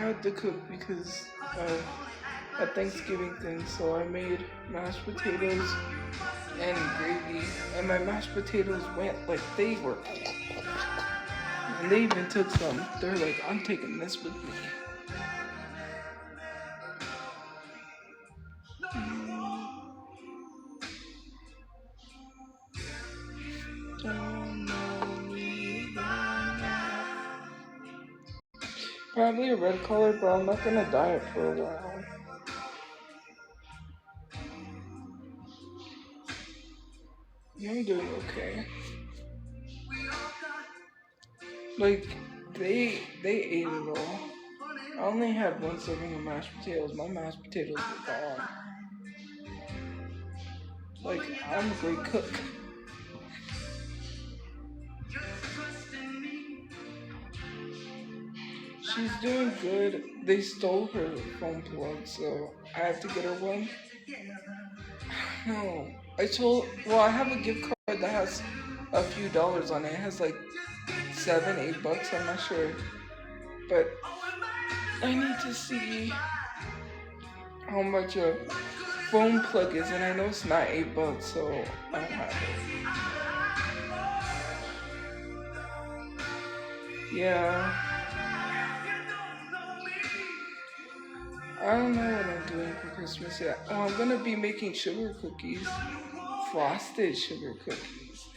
had to cook because of a Thanksgiving thing, so I made mashed potatoes and gravy, and my mashed potatoes went like they were, and they even took some. They're like, I'm taking this with me. Probably a red color, but I'm not gonna dye it for a while. I'm doing okay. Like they ate it all. I only had one serving of mashed potatoes. My mashed potatoes were gone. Like I'm a great cook. She's doing good. They stole her phone plug, so I have to get her one. No, I have a gift card that has a few dollars on it. It has like 7, $8. I'm not sure, but I need to see how much a phone plug is, and I know it's not $8, so I don't have it. Yeah. I don't know what I'm doing for Christmas yet. Oh, I'm gonna be making sugar cookies. Frosted sugar cookies.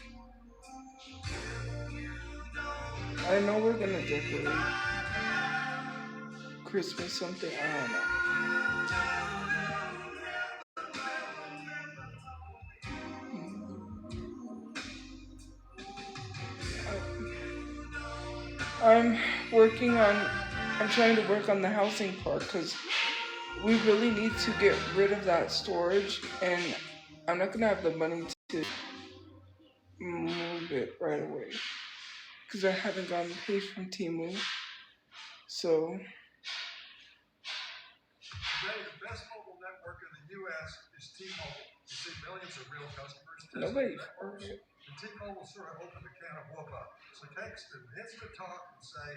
I know we're gonna decorate Christmas something. I don't know. I'm working on. I'm trying to work on the housing part because we really need to get rid of that storage, and I'm not gonna have the money to move it right away because I haven't gotten paid from Timu. So today, the best mobile network in the U.S. is T-Mobile. You see millions of real customers nobody. And T-Mobile sort of opened a can of whoop up. So text and instant talk and say,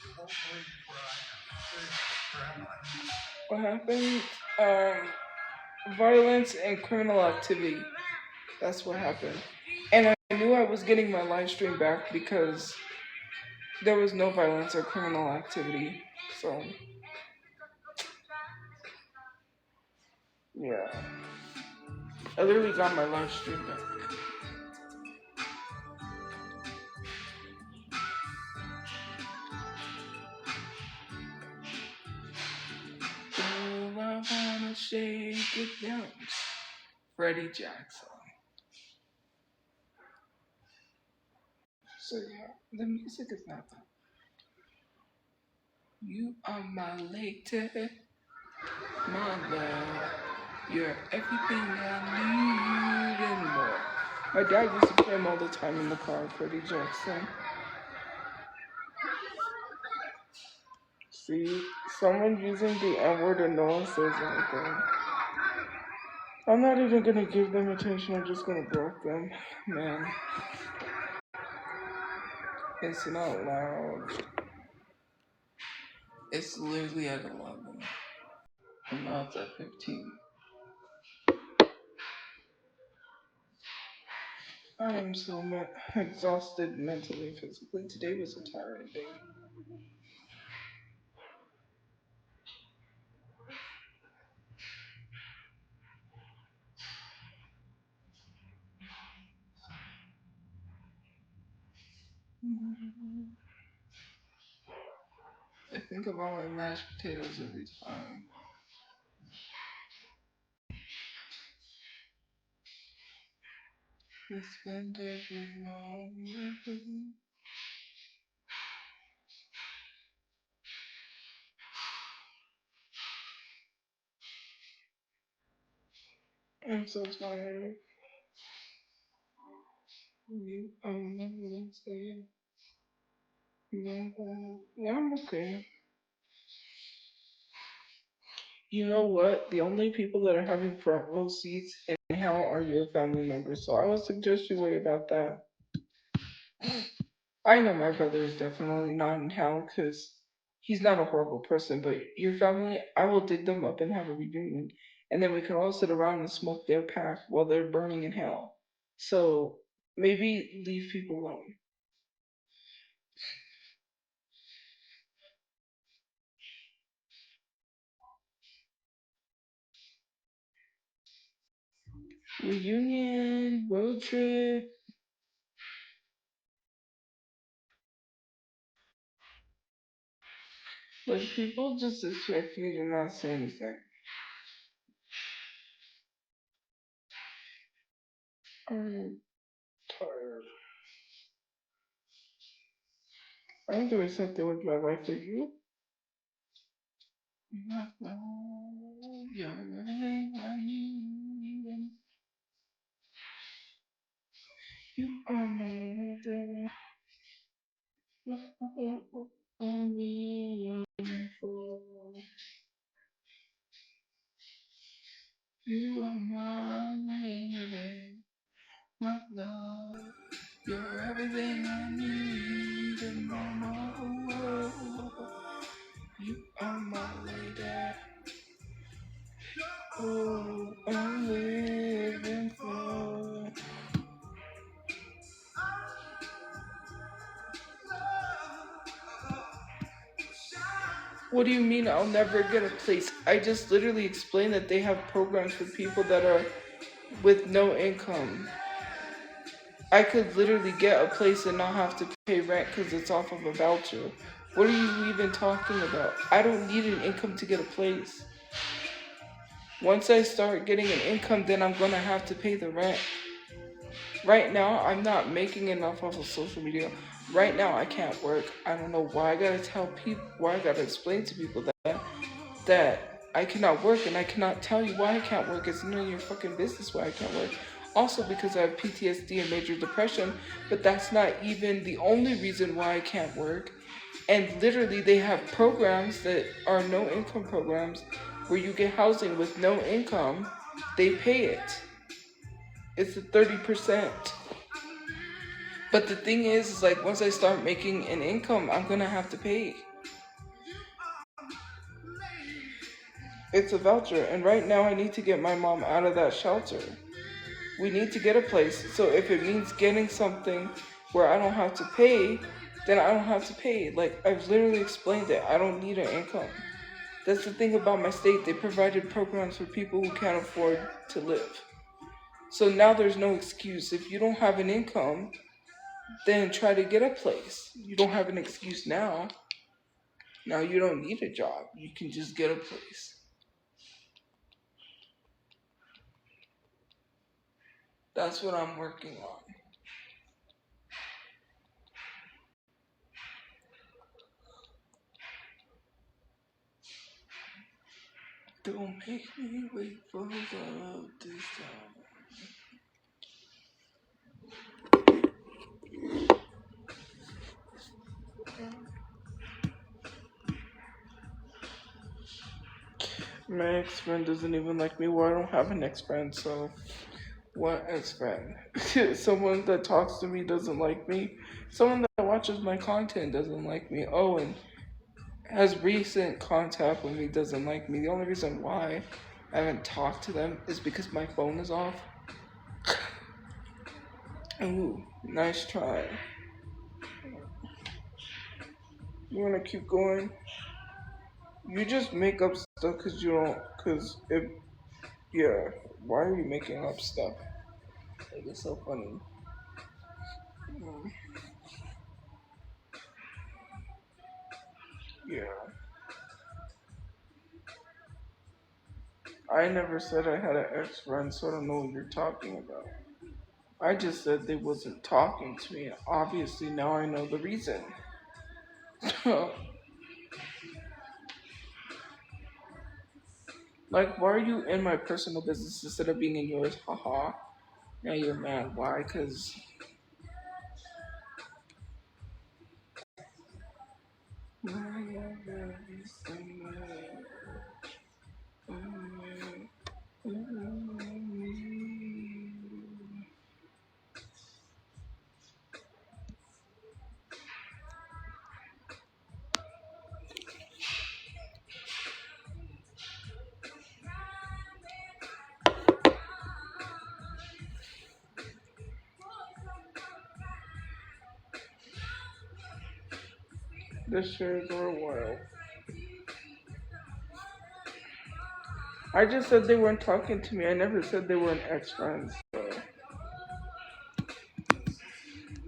you won't believe where I am. What happened? Violence and criminal activity. That's what happened. And I knew I was getting my live stream back because there was no violence or criminal activity. So, yeah. I literally got my live stream back. Oh, I wanna shake it down. Freddie Jackson. So yeah, the music is not that. You are my lady, my love. You're everything I need and more. My dad used to play him all the time in the car, Freddie Jackson. See, someone using the N word and no one says anything. I'm not even gonna give them attention, I'm just gonna block them. Man. It's not loud. It's literally at 11. And now it's at 15. I am so exhausted mentally and physically. Today was a tiring day. I think about my mashed potatoes every time. I spend every moment. I'm so tired. You never say yeah, I'm okay. You know what? The only people that are having front row seats in hell are your family members, so I would suggest you worry about that. I know my brother is definitely not in hell because he's not a horrible person, but your family, I will dig them up and have a reunion, and then we can all sit around and smoke their pack while they're burning in hell. So maybe leave people alone. Reunion, road trip. Like people just expect you to not say anything. I'm tired. I'm doing something with my life for you. You are my mother. You are my lady, my love. You're everything I need and more. You are my lady. Oh, I'm living for. What do you mean I'll never get a place? I just literally explained that they have programs for people that are with no income. I could literally get a place and not have to pay rent because it's off of a voucher. What are you even talking about? I don't need an income to get a place. Once I start getting an income, then I'm gonna have to pay the rent. Right now, I'm not making enough off of social media. Right now, I can't work. I don't know why I gotta tell people, why I gotta explain to people that I cannot work, and I cannot tell you why I can't work. It's none of your fucking business why I can't work. Also because I have PTSD and major depression, but that's not even the only reason why I can't work. And literally they have programs that are no income programs where you get housing with no income. They pay it. It's a 30%. But the thing is like once I start making an income, I'm gonna have to pay. It's a voucher, and right now I need to get my mom out of that shelter. We need to get a place. So if it means getting something where I don't have to pay, then I don't have to pay. Like I've literally explained it. I don't need an income. That's the thing about my state. They provided programs for people who can't afford to live. So now there's no excuse. If you don't have an income, then try to get a place. You don't have an excuse now. Now you don't need a job. You can just get a place. That's what I'm working on. Don't make me wait for love this time. My ex-friend doesn't even like me. Well, I don't have an ex-friend, so what ex-friend? Someone that talks to me doesn't like me. Someone that watches my content doesn't like me. Oh, and has recent contact with me doesn't like me. The only reason why I haven't talked to them is because my phone is off. Ooh, nice try. You wanna keep going? You just make up stuff because you don't, because it, yeah. Why are you making up stuff? Like, it's so funny. Mm, yeah. I never said I had an ex-friend, so I don't know what you're talking about. I just said they wasn't talking to me. Obviously, now I know the reason. Like, why are you in my personal business instead of being in yours? Haha. Now you're mad. Why? Because The shares were wild. I just said they weren't talking to me. I never said they weren't ex-friends. So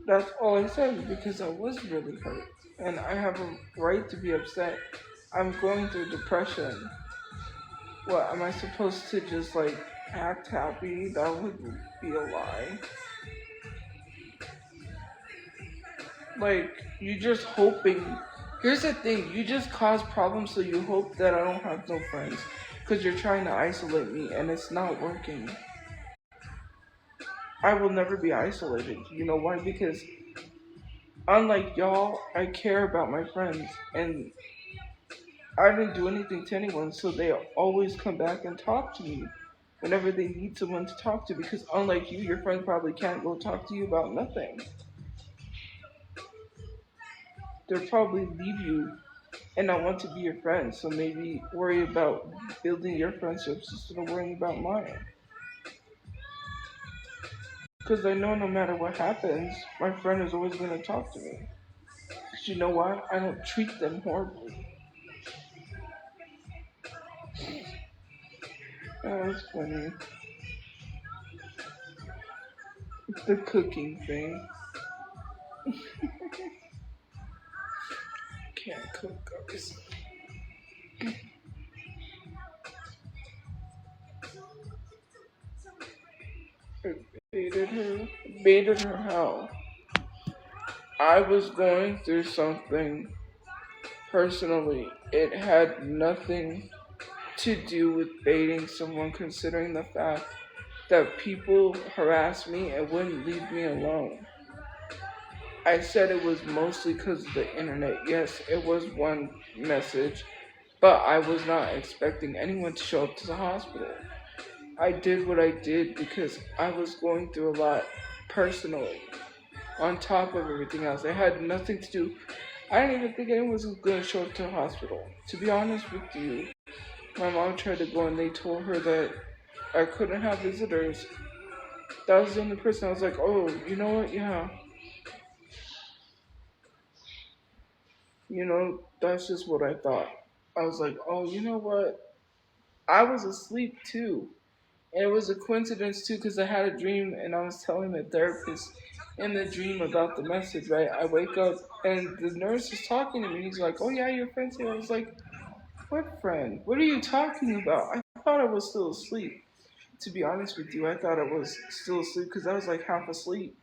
that's all I said because I was really hurt. And I have a right to be upset. I'm going through depression. What, am I supposed to just like act happy? That would be a lie. Like, you just hoping. Here's the thing, you just cause problems so you hope that I don't have no friends. Because you're trying to isolate me and it's not working. I will never be isolated. You know why? Because unlike y'all, I care about my friends. And I didn't do anything to anyone, so they always come back and talk to me whenever they need someone to talk to. Because unlike you, your friends probably can't go talk to you about nothing. They'll probably leave you and I want to be your friend. So maybe worry about building your friendships instead of worrying about mine. Because I know no matter what happens, my friend is always going to talk to me. Because you know why? I don't treat them horribly. Oh, that's funny. The cooking thing. Can't cook, obviously. I baited her. Baited her how? I was going through something personally. It had nothing to do with baiting someone, considering the fact that people harassed me and wouldn't leave me alone. I said it was mostly because of the internet. Yes, it was one message, but I was not expecting anyone to show up to the hospital. I did what I did because I was going through a lot personally, on top of everything else. It had nothing to do. I didn't even think anyone was going to show up to the hospital. To be honest with you, my mom tried to go and they told her that I couldn't have visitors. That was the only person I was like, oh, you know what? Yeah. You know, that's just what I thought. I was like, oh, you know what? I was asleep too. And it was a coincidence too because I had a dream and I was telling the therapist in the dream about the message, right? I wake up and the nurse is talking to me. He's like, oh, yeah, your friend's here. I was like, what friend? What are you talking about? I thought I was still asleep. To be honest with you, I thought I was still asleep because I was like half asleep.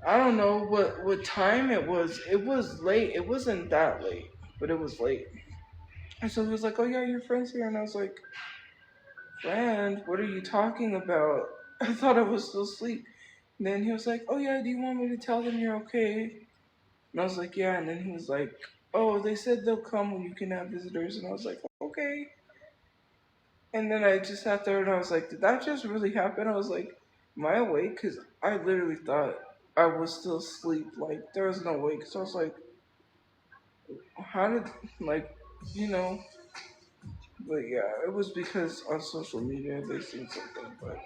I don't know what time it was. It was late. It wasn't that late, but it was late. And so he was like, "Oh yeah, your friend's here," and I was like, "Friend, what are you talking about?" I thought I was still asleep. And then he was like, "Oh yeah, do you want me to tell them you're okay?" And I was like, "Yeah." And then he was like, "Oh, they said they'll come when you can have visitors," and I was like, "Okay." And then I just sat there and I was like, "Did that just really happen?" I was like, "Am I awake?" Because I literally thought I was still asleep. Like there was no way. Because I was like, "How did like you know?" But yeah, it was because on social media they seen something. But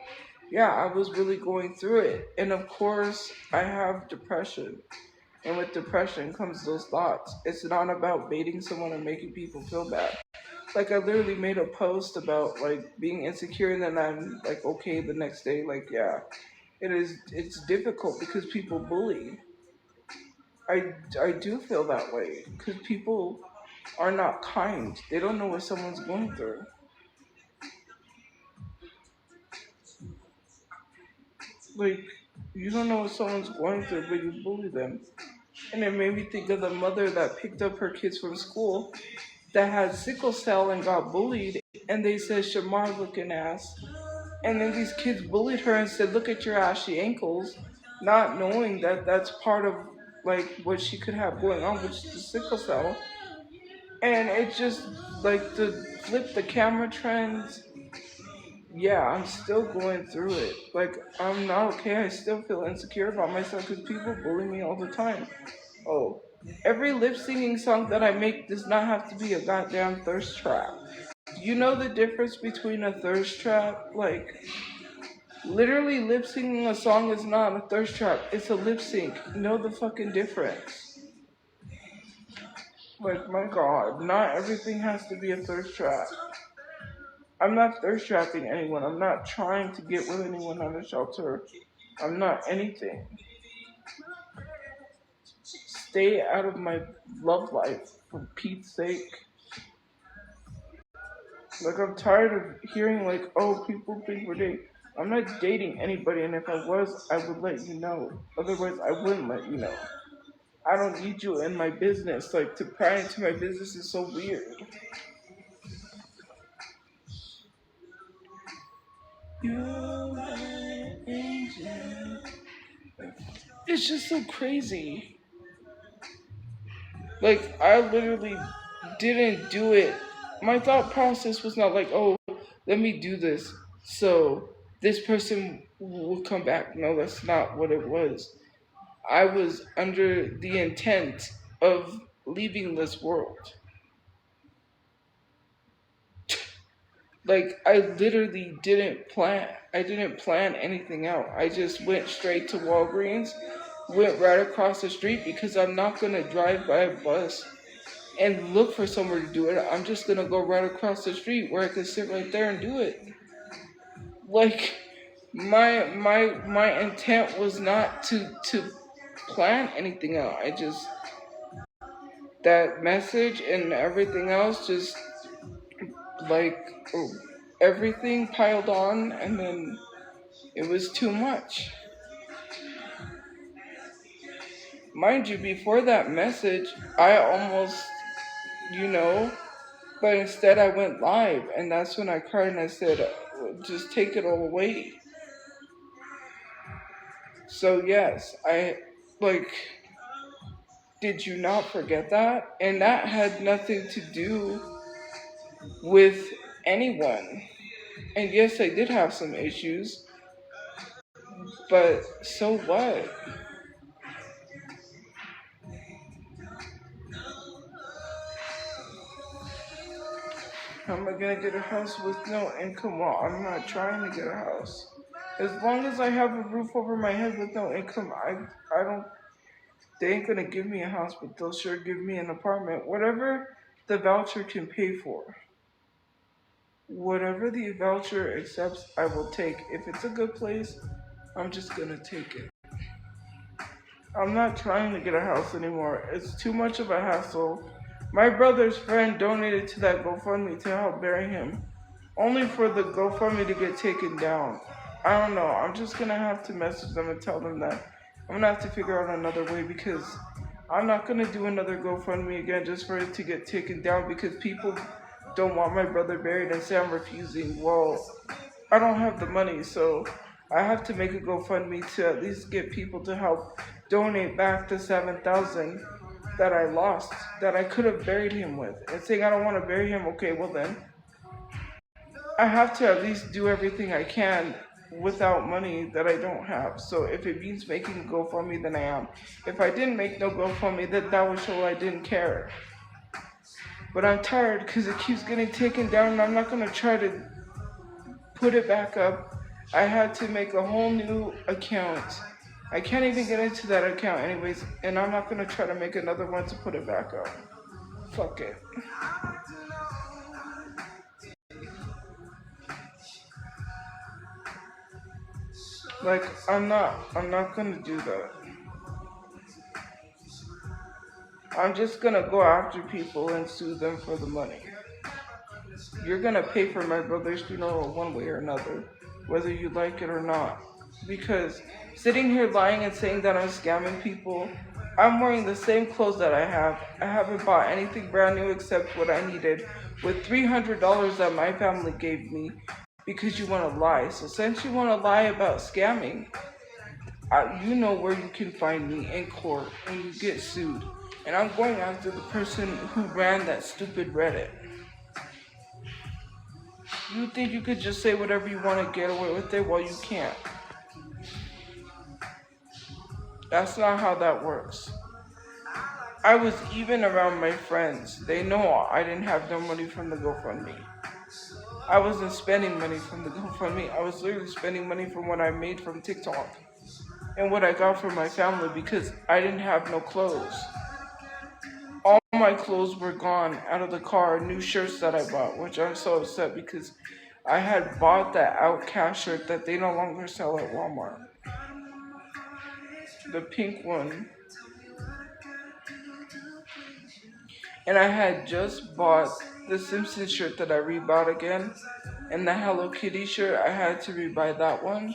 yeah, I was really going through it. And of course, I have depression. And with depression comes those thoughts. It's not about baiting someone and making people feel bad. Like I literally made a post about like being insecure and then I'm like okay the next day. Like yeah, it's difficult because people bully. I do feel that way because people are not kind. They don't know what someone's going through. Like, you don't know what someone's going through, but you bully them. And it made me think of the mother that picked up her kids from school that had sickle cell and got bullied, and they said, Shamar looking ass. And then these kids bullied her and said, look at your ashy ankles, not knowing that that's part of like what she could have going on, which is the sickle cell. And it just like to flip the camera trends. Yeah, I'm still going through it. Like, I'm not okay. I still feel insecure about myself because people bully me all the time. Oh, every lip singing song that I make does not have to be a goddamn thirst trap. Do you know the difference between a thirst trap? Like, literally lip singing a song is not a thirst trap. It's a lip sync. Know the fucking difference. Like, my God, not everything has to be a thirst trap. I'm not thirst trapping anyone. I'm not trying to get with anyone on a shelter. I'm not anything. Stay out of my love life, for Pete's sake. Like, I'm tired of hearing, like, oh, people think we're dating. I'm not dating anybody, and if I was, I would let you know. Otherwise, I wouldn't let you know. I don't need you in my business. Like, to pry into my business is so weird. You're my angel. It's just so crazy. Like, I literally didn't do it. My thought process was not like, oh, let me do this so this person will come back. No, that's not what it was. I was under the intent of leaving this world. Like, I literally didn't plan. I didn't plan anything out. I just went straight to Walgreens, went right across the street because I'm not gonna drive by a bus and look for somewhere to do it. I'm just gonna go right across the street where I can sit right there and do it. Like, my intent was not to plan anything out. I just, that message and everything else just, like, everything piled on, and then it was too much. Mind you, before that message, I almost, you know, but instead I went live, and that's when I cried and I said, just take it all away. So yes, I, like, did you not forget that? And that had nothing to do with anyone. And yes, I did have some issues, but so what? How am I gonna get a house with no income? Well, I'm not trying to get a house. As long as I have a roof over my head with no income, I don't, they ain't gonna give me a house, but they'll sure give me an apartment. Whatever the voucher can pay for. Whatever the voucher accepts, I will take. If it's a good place, I'm just gonna take it. I'm not trying to get a house anymore. It's too much of a hassle. My brother's friend donated to that GoFundMe to help bury him, only for the GoFundMe to get taken down. I don't know. I'm just gonna have to message them and tell them that I'm gonna have to figure out another way, because I'm not gonna do another GoFundMe again just for it to get taken down because people don't want my brother buried and say I'm refusing. Well, I don't have the money, so I have to make a GoFundMe to at least get people to help donate back the 7,000 that I lost, that I could have buried him with. And saying I don't want to bury him, okay, well then, I have to at least do everything I can without money that I don't have. So if it means making a GoFundMe, then I am. If I didn't make no GoFundMe, that would show I didn't care. But I'm tired because it keeps getting taken down, and I'm not going to try to put it back up. I had to make a whole new account. I can't even get into that account anyways, and I'm not going to try to make another one to put it back up. Fuck it. Like, I'm not going to do that. I'm just going to go after people and sue them for the money. You're going to pay for my brother's funeral one way or another, whether you like it or not. Because sitting here lying and saying that I'm scamming people, I'm wearing the same clothes that I have. I haven't bought anything brand new except what I needed with $300 that my family gave me, because you want to lie. So since you want to lie about scamming, you know where you can find me in court when you get sued. And I'm going after the person who ran that stupid Reddit. You think you could just say whatever you want to get away with it? Well, you can't. That's not how that works. I was even around my friends. They know I didn't have no money from the GoFundMe. I wasn't spending money from the GoFundMe. I was literally spending money from what I made from TikTok and what I got from my family, because I didn't have no clothes. all my clothes were gone out of the car, new shirts that I bought, which I'm so upset because I had bought that Outcast shirt that they no longer sell at Walmart. The pink one. And I had just bought the Simpsons shirt that I rebought again. And the Hello Kitty shirt, I had to rebuy that one.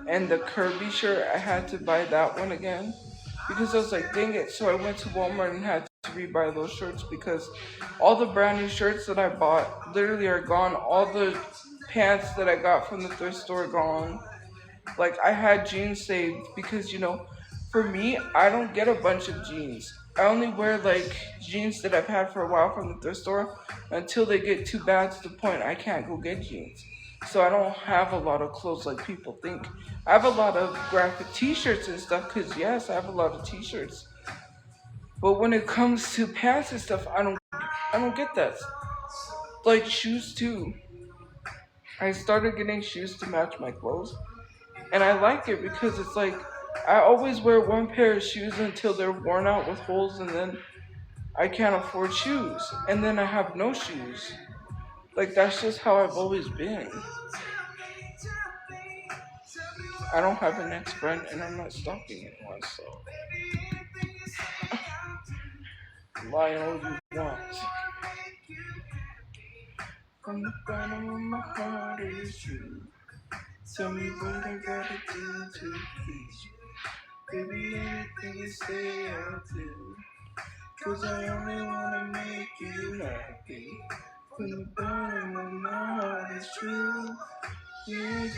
And the Kirby shirt, I had to buy that one again. Because I was like, dang it. So I went to Walmart and had to rebuy those shirts because all the brand new shirts that I bought literally are gone. All the pants that I got from the thrift store gone. Like I had jeans saved because for me, I don't get a bunch of jeans. I only wear like jeans that I've had for a while from the thrift store until they get too bad to the point I can't go get jeans. So I don't have a lot of clothes like people think. I have a lot of graphic t-shirts and stuff because yes, I have a lot of t-shirts. But when it comes to pants and stuff, I don't get that. Like shoes too. I started getting shoes to match my clothes. And I like it because it's like I always wear one pair of shoes until they're worn out with holes and then I can't afford shoes. And then I have no shoes. Like that's just how I've always been. I don't have an ex-friend and I'm not stalking anyone, so lie all you want. From the bottom of my heart it is true. Tell me what I gotta do to please you. Baby, anything you say I'll do. Cause I only wanna make you happy. From the bottom of my heart it's true. Yeah,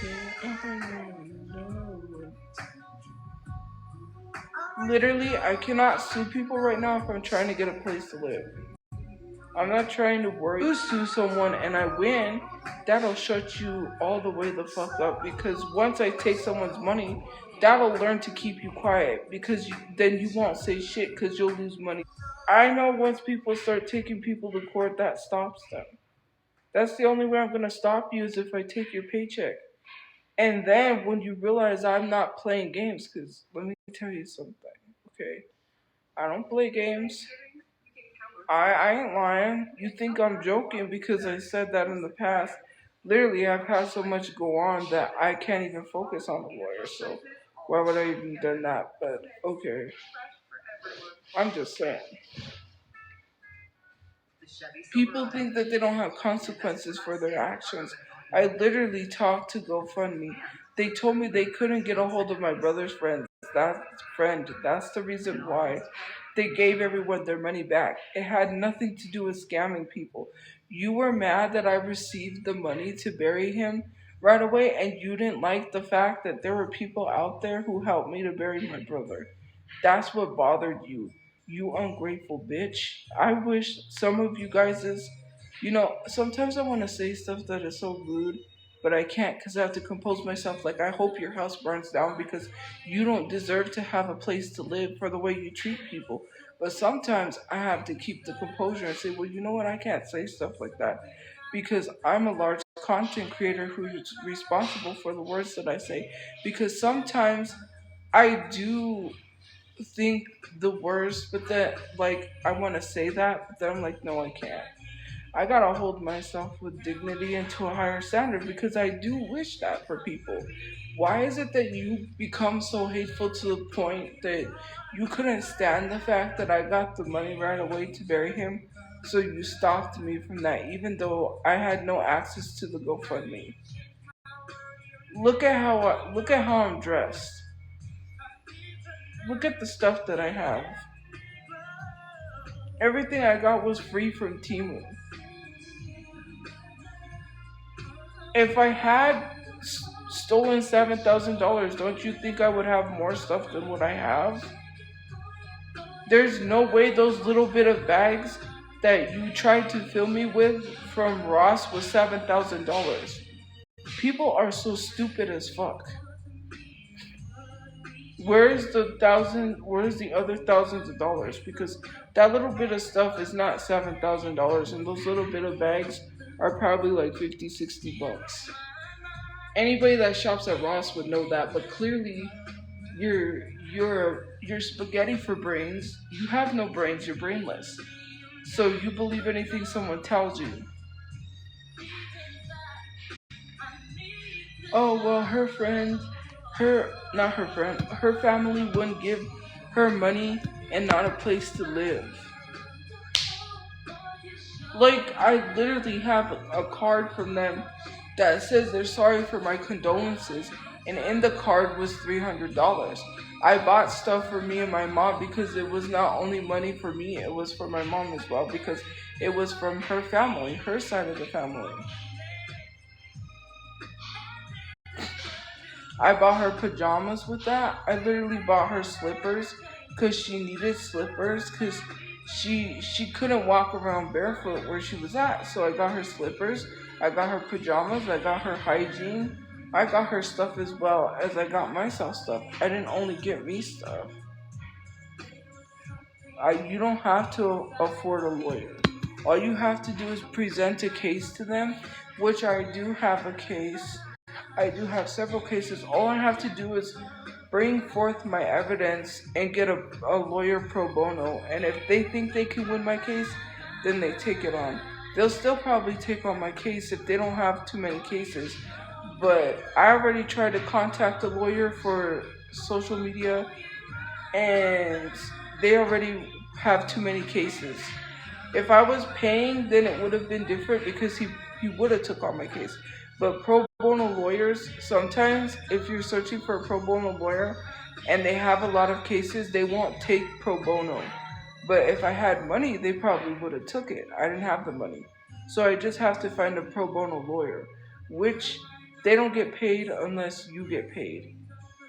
I know. Literally, I cannot sue people right now if I'm trying to get a place to live. I'm not trying to worry. If you sue someone and I win, that'll shut you all the way the fuck up because once I take someone's money, that'll learn to keep you quiet because then you won't say shit because you'll lose money. I know once people start taking people to court, that stops them. That's the only way I'm going to stop you is if I take your paycheck. And then when you realize I'm not playing games, because let me tell you something, okay? I don't play games. I ain't lying. You think I'm joking because I said that in the past. Literally, I've had so much go on that I can't even focus on the lawyer. So why would I even done that? But okay, I'm just saying. People think that they don't have consequences for their actions. I literally talked to GoFundMe. They told me they couldn't get a hold of my brother's friend. That's the reason why they gave everyone their money back. It had nothing to do with scamming people. You were mad that I received the money to bury him right away, and you didn't like the fact that there were people out there who helped me to bury my brother. That's what bothered you. You ungrateful bitch. I wish some of you guys is, sometimes I want to say stuff that is so rude, but I can't because I have to compose myself. Like, I hope your house burns down because you don't deserve to have a place to live for the way you treat people. But sometimes I have to keep the composure and say, well, you know what? I can't say stuff like that because I'm a large content creator who's responsible for the words that I say. Because sometimes I do think the worst, but that like I want to say that, but then I'm like, no, I can't. I gotta hold myself with dignity and to a higher standard because I do wish that for people. Why is it that you become so hateful to the point that you couldn't stand the fact that I got the money right away to bury him? So you stopped me from that, even though I had no access to the GoFundMe. Look at how I'm dressed. Look at the stuff that I have. Everything I got was free from Timu. If I had stolen $7,000, don't you think I would have more stuff than what I have? There's no way those little bit of bags that you tried to fill me with from Ross was $7,000. People are so stupid as fuck. Where's the other thousands of dollars? Because that little bit of stuff is not $7,000 and those little bit of bags are probably like 50, $60. Anybody that shops at Ross would know that, but clearly you're you're spaghetti for brains. You have no brains, you're brainless. So you believe anything someone tells you. Oh, well, her friend, not her friend, her family wouldn't give her money and not a place to live. Like, I literally have a card from them that says they're sorry for my condolences, and in the card was $300. I bought stuff for me and my mom because it was not only money for me, it was for my mom as well because it was from her family, her side of the family. I bought her pajamas with that. I literally bought her slippers because she needed slippers because she couldn't walk around barefoot where she was at. So I got her slippers. I got her pajamas. I got her hygiene. I got her stuff as well as I got myself stuff. I didn't only get me stuff. You don't have to afford a lawyer. All you have to do is present a case to them, which I do have a case. I do have several cases. All I have to do is bring forth my evidence and get a lawyer pro bono. And if they think they can win my case, then they take it on. They'll still probably take on my case if they don't have too many cases. But I already tried to contact a lawyer for social media, and they already have too many cases. If I was paying, then it would have been different because he would have took on my case. But pro bono lawyers, sometimes if you're searching for a pro bono lawyer and they have a lot of cases, they won't take pro bono. But if I had money, they probably would have took it. I didn't have the money. So I just have to find a pro bono lawyer, which they don't get paid unless you get paid.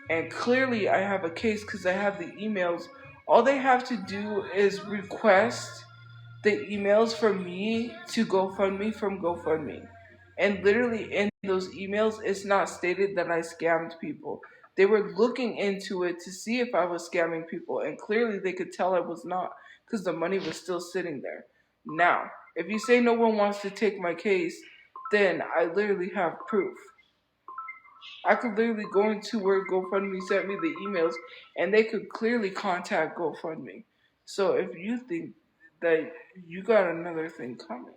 And clearly I have a case because I have the emails. All they have to do is request the emails from me to GoFundMe from GoFundMe. And literally in those emails, it's not stated that I scammed people. They were looking into it to see if I was scamming people, and clearly they could tell I was not because the money was still sitting there. Now, if you say no one wants to take my case, then I literally have proof. I could literally go into where GoFundMe sent me the emails and they could clearly contact GoFundMe. So if you think that you got another thing coming,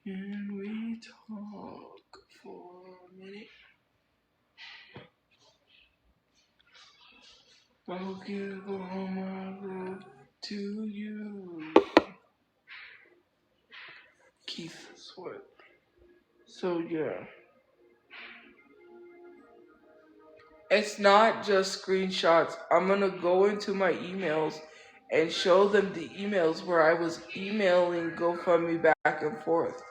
can we talk for a minute? I'll give all my love to you. Keith Sweat. So yeah. It's not just screenshots. I'm gonna go into my emails and show them the emails where I was emailing GoFundMe back and forth.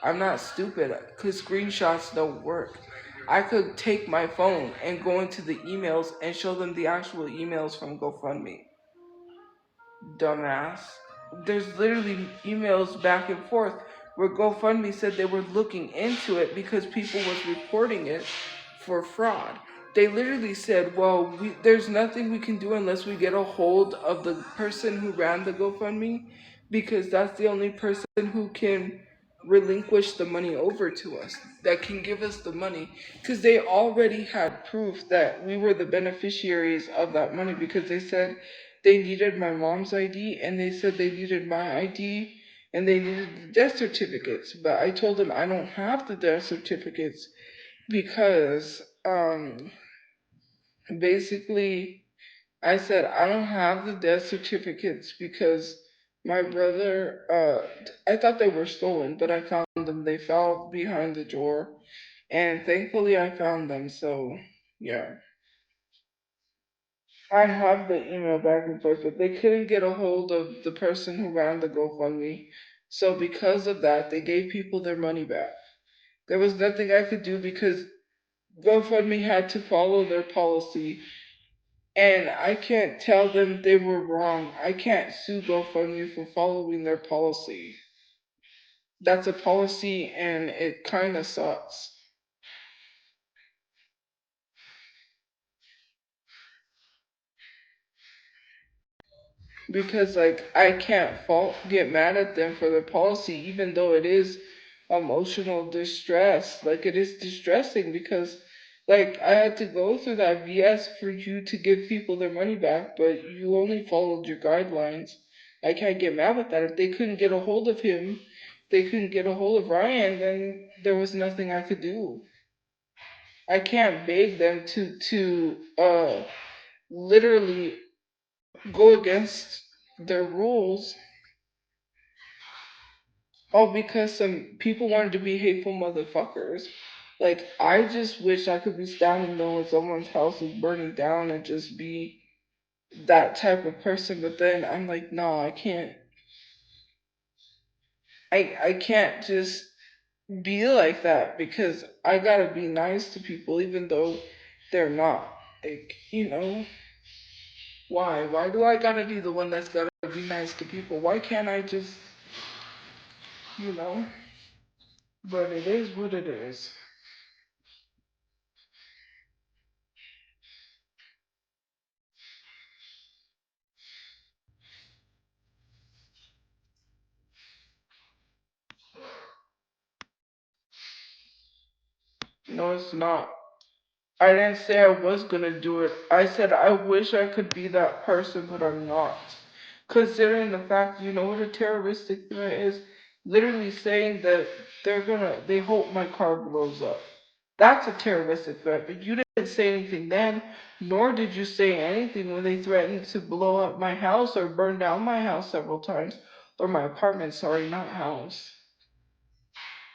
I'm not stupid because screenshots don't work. I could take my phone and go into the emails and show them the actual emails from GoFundMe. Dumbass. There's literally emails back and forth where GoFundMe said they were looking into it because people was reporting it for fraud. They literally said, well, there's nothing we can do unless we get a hold of the person who ran the GoFundMe because that's the only person who can relinquish the money over to us, that can give us the money, because they already had proof that we were the beneficiaries of that money because they said they needed my mom's ID and they said they needed my ID and they needed the death certificates. But I told them I don't have the death certificates because basically I said I don't have the death certificates because my brother I thought they were stolen, but I found them. They fell behind the drawer and thankfully I found them. So yeah. I have the email back and forth, but they couldn't get a hold of the person who ran the GoFundMe. So because of that, they gave people their money back. There was nothing I could do because GoFundMe had to follow their policy. And I can't tell them they were wrong. I can't sue GoFundMe for following their policy. That's a policy and it kind of sucks. Because like I can't get mad at them for their policy even though it is emotional distress. Like it is distressing because Like, I had to go through that VS for you to give people their money back, but you only followed your guidelines. I can't get mad with that. If they couldn't get a hold of him, they couldn't get a hold of Ryan, then there was nothing I could do. I can't beg them to literally go against their rules all because some people wanted to be hateful motherfuckers. Like, I just wish I could be standing there when someone's house is burning down and just be that type of person, but then I'm like, no, I can't. I can't just be like that because I gotta be nice to people even though they're not. Like, why? Why do I gotta be the one that's gotta be nice to people? Why can't I just, you know? But it is what it is. No, it's not. I didn't say I was gonna do it. I said I wish I could be that person, but I'm not. Considering the fact, you know what a terroristic threat is? Literally saying that they hope my car blows up. That's a terroristic threat, but you didn't say anything then, nor did you say anything when they threatened to blow up my house or burn down my house several times. Or my apartment, sorry, not house.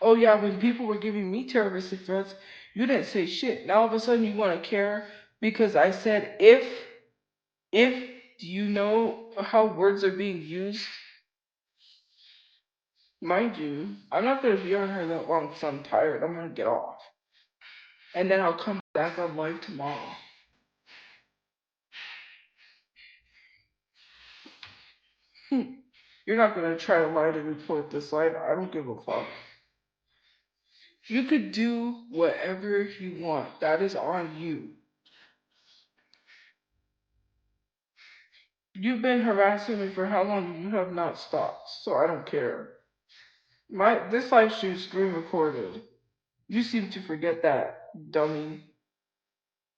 Oh yeah, when people were giving me terroristic threats, you didn't say shit. Now all of a sudden you want to care because I said if you know how words are being used, mind you, I'm not gonna be on here that long because I'm tired. I'm gonna get off, and then I'll come back on live tomorrow. You're not gonna try to lie to report this live. I don't give a fuck. You could do whatever you want. That is on you. You've been harassing me for how long? You have not stopped, so I don't care. This live stream is screen recorded. You seem to forget that, dummy.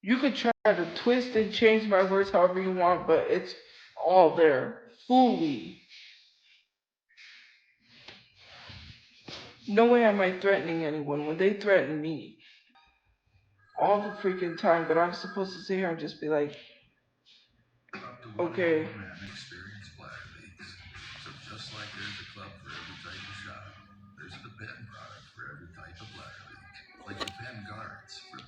You could try to twist and change my words however you want, but it's all there. Fully. No way am I threatening anyone when they threaten me. All the freaking time, but I'm supposed to sit here and just be like, okay. Experience bladder leaks. So just like there's a club for every type of shot, there's a pen product for every type of bladder leak. Like the pen guards for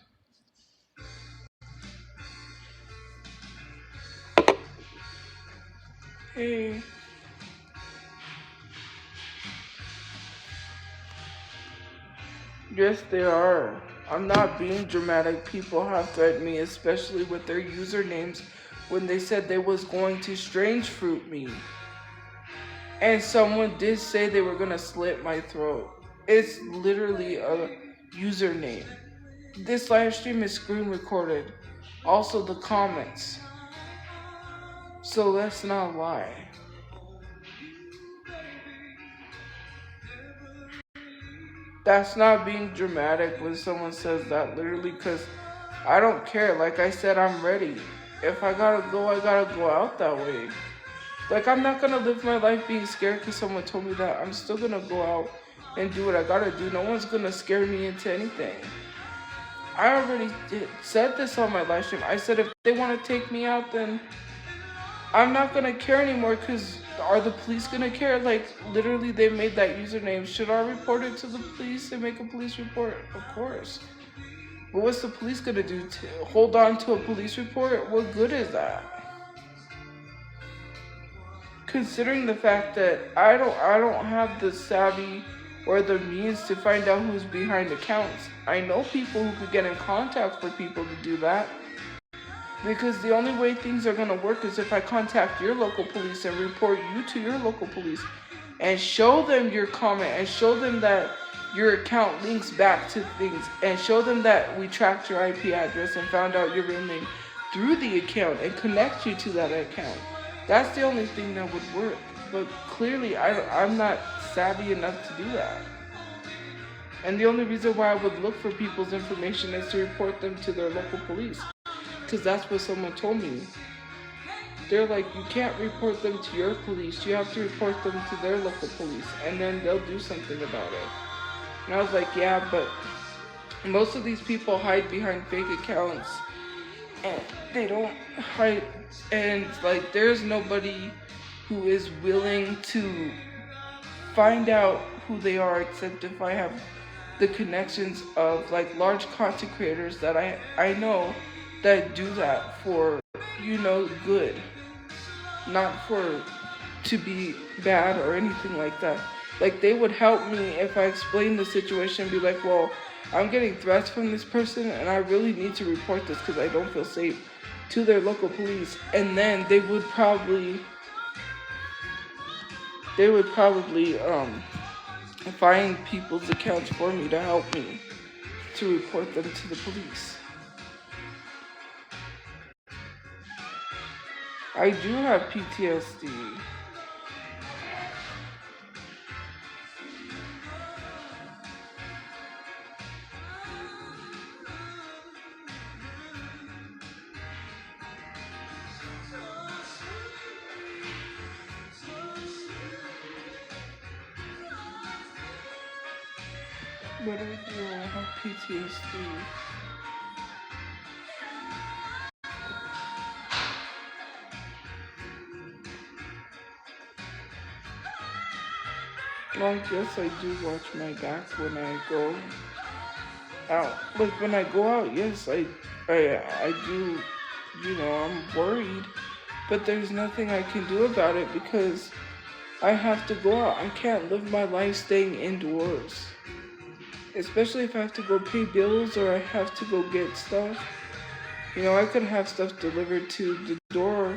Hey. Yes, they are. I'm not being dramatic. People have threatened me, especially with their usernames, when they said they was going to strange fruit me. And someone did say they were gonna slit my throat. It's literally a username. This live stream is screen recorded. Also the comments. So let's not lie. That's not being dramatic when someone says that, literally, because I don't care. Like I said, I'm ready. If I gotta go, I gotta go out that way. Like, I'm not gonna live my life being scared because someone told me that. I'm still gonna go out and do what I gotta do. No one's gonna scare me into anything. I already said this on my live stream. I said if they want to take me out, then I'm not gonna care anymore, because are the police gonna care? Like, literally, they made that username. Should I report it to the police and make a police report? Of course. But what's the police gonna do? Hold on to a police report? What good is that? Considering the fact that I don't have the savvy or the means to find out who's behind accounts. I know people who could get in contact for people to do that. Because the only way things are going to work is if I contact your local police and report you to your local police and show them your comment and show them that your account links back to things and show them that we tracked your IP address and found out your real name through the account and connect you to that account. That's the only thing that would work. But clearly I'm not savvy enough to do that. And the only reason why I would look for people's information is to report them to their local police. Because that's what someone told me. They're like, you can't report them to your police. You have to report them to their local police. And then they'll do something about it. And I was like, yeah, but most of these people hide behind fake accounts. And they don't hide. And like, there's nobody who is willing to find out who they are except if I have the connections of like large content creators that I know that do that for good, not for to be bad or anything like that. Like they would help me if I explained the situation and be like, well, I'm getting threats from this person and I really need to report this because I don't feel safe to their local police. And then they would probably find people's accounts for me to help me to report them to the police. I do have PTSD. But I do have PTSD. Well, I guess I do watch my back when I go out. Like when I go out, yes, I do. I'm worried, but there's nothing I can do about it because I have to go out. I can't live my life staying indoors. Especially if I have to go pay bills or I have to go get stuff. I could have stuff delivered to the door,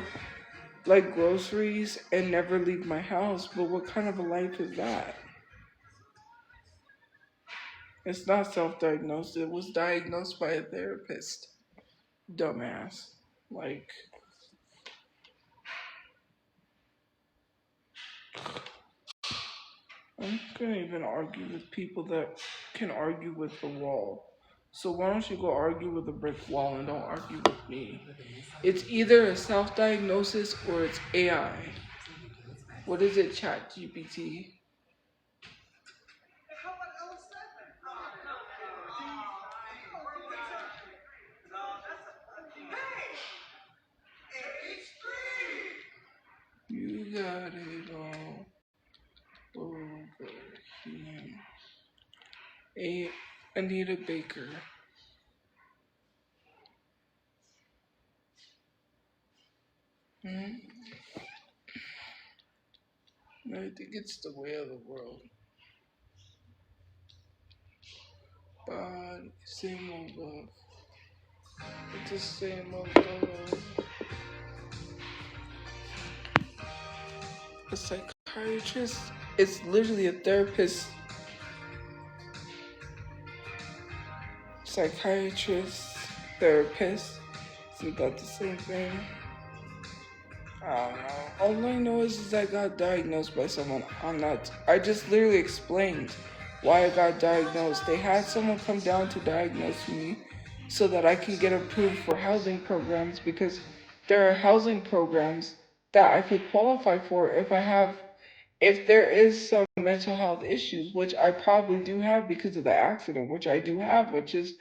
like groceries, and never leave my house. But what kind of a life is that? It's not self diagnosed, it was diagnosed by a therapist. Dumbass. Like, I'm not gonna even argue with people that can argue with the wall. So why don't you go argue with a brick wall and don't argue with me? It's either a self diagnosis or it's AI. What is it, Chat GPT? You got it all over here. A Anita Baker. Hmm? I think it's the way of the world. But same old love. It's the same old love. A psychiatrist is literally a therapist. Psychiatrist, therapist. Isn't that the same thing? I don't know. All I know is I got diagnosed by someone. I just literally explained why I got diagnosed. They had someone come down to diagnose me so that I can get approved for housing programs because there are housing programs that I could qualify for if there is some mental health issues, which I probably do have because of the accident, which I do have, which is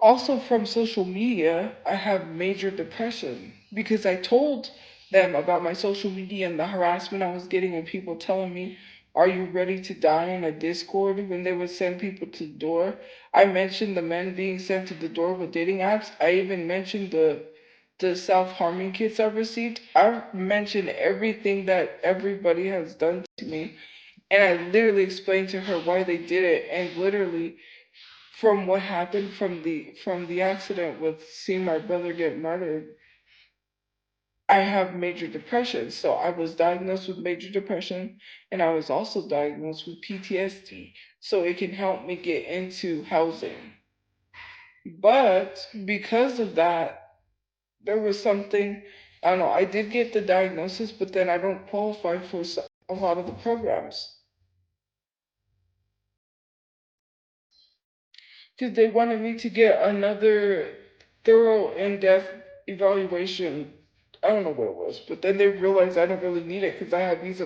also from social media, I have major depression because I told them about my social media and the harassment I was getting and people telling me, "Are you ready to die?" on a Discord when they would send people to the door. I mentioned the men being sent to the door with dating apps. I even mentioned the self-harming kits I've received. I've mentioned everything that everybody has done to me. And I literally explained to her why they did it. And literally, from what happened from the accident with seeing my brother get murdered, I have major depression. So I was diagnosed with major depression and I was also diagnosed with PTSD. So it can help me get into housing. But because of that, there was something, I don't know, I did get the diagnosis, but then I don't qualify for a lot of the programs. because they wanted me to get another thorough, in-depth evaluation. I don't know what it was, but then they realized I don't really need it because I have these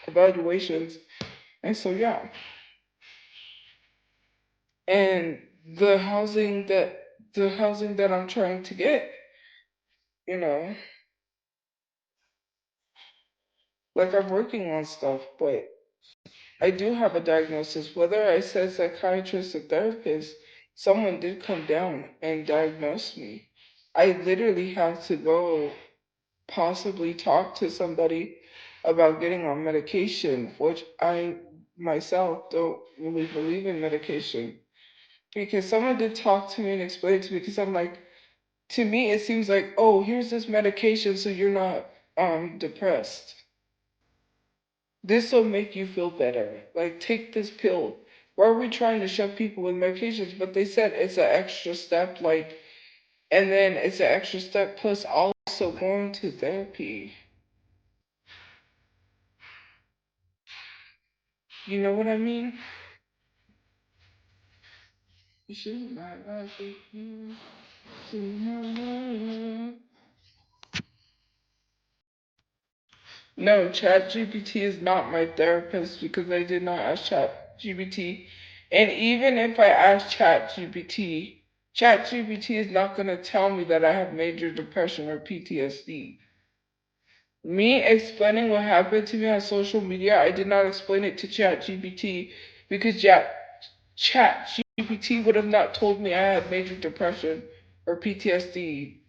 evaluations, and so yeah. And the housing that I'm trying to get, you know, like I'm working on stuff, but I do have a diagnosis. Whether I said psychiatrist or therapist, someone did come down and diagnose me. I literally have to go possibly talk to somebody about getting on medication, which I myself don't really believe in medication. Because someone did talk to me and explain it to me because I'm like, to me it seems like, oh, here's this medication so you're not depressed. This will make you feel better. Like, take this pill. Why are we trying to shove people with medications? But they said it's an extra step, like, and then it's an extra step plus also going to therapy. You know what I mean? You should not like it. No, ChatGPT is not my therapist because I did not ask ChatGPT. And even if I ask ChatGPT, ChatGPT is not going to tell me that I have major depression or PTSD. Me explaining what happened to me on social media, I did not explain it to ChatGPT because ChatGPT would have not told me I had major depression or PTSD.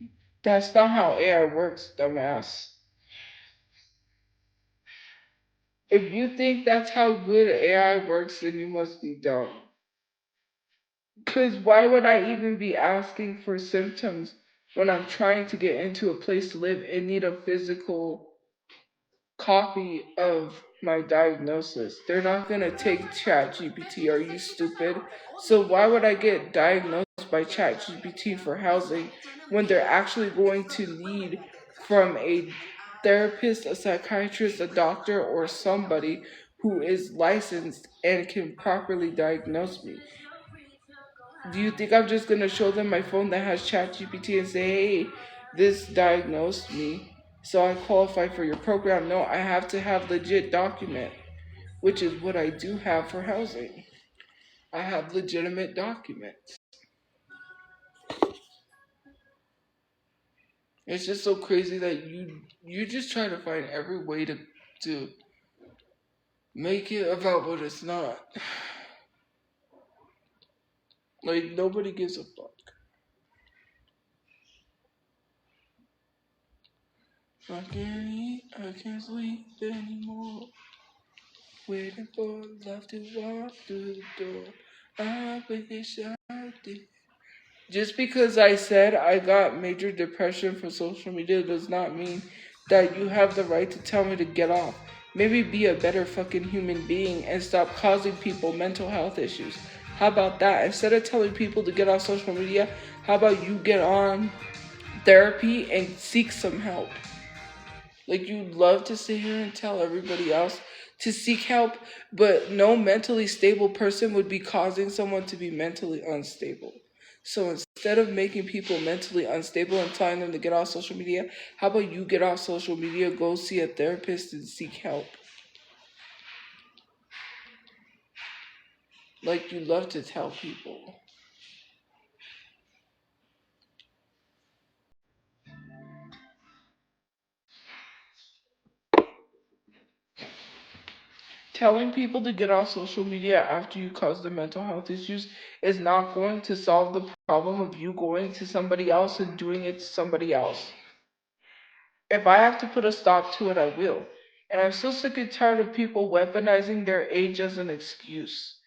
That's not how AI works, dumbass. If you think that's how good AI works, then you must be dumb. Because why would I even be asking for symptoms when I'm trying to get into a place to live and need a physical copy of my diagnosis? They're not going to take ChatGPT. Are you stupid? So why would I get diagnosed by ChatGPT for housing when they're actually going to need from a therapist, a psychiatrist, a doctor, or somebody who is licensed and can properly diagnose me? Do you think I'm just gonna show them my phone that has ChatGPT and say, hey, this diagnosed me, so I qualify for your program? No, I have to have legit document, which is what I do have for housing. I have legitimate documents. It's just so crazy that you just try to find every way to make it about what it's not. Like nobody gives a fuck. I can't eat, I can't sleep anymore. Waiting for love to walk through the door. I wish I did. Just because I said I got major depression from social media does not mean that you have the right to tell me to get off. Maybe be a better fucking human being and stop causing people mental health issues. How about that? Instead of telling people to get off social media, how about you get on therapy and seek some help? Like, you love to sit here and tell everybody else to seek help, but no mentally stable person would be causing someone to be mentally unstable. So instead of making people mentally unstable and telling them to get off social media, how about you get off social media, go see a therapist, and seek help? Like you love to tell people. Telling people to get off social media after you cause them mental health issues is not going to solve the problem of you going to somebody else and doing it to somebody else. If I have to put a stop to it, I will. And I'm so sick and tired of people weaponizing their age as an excuse.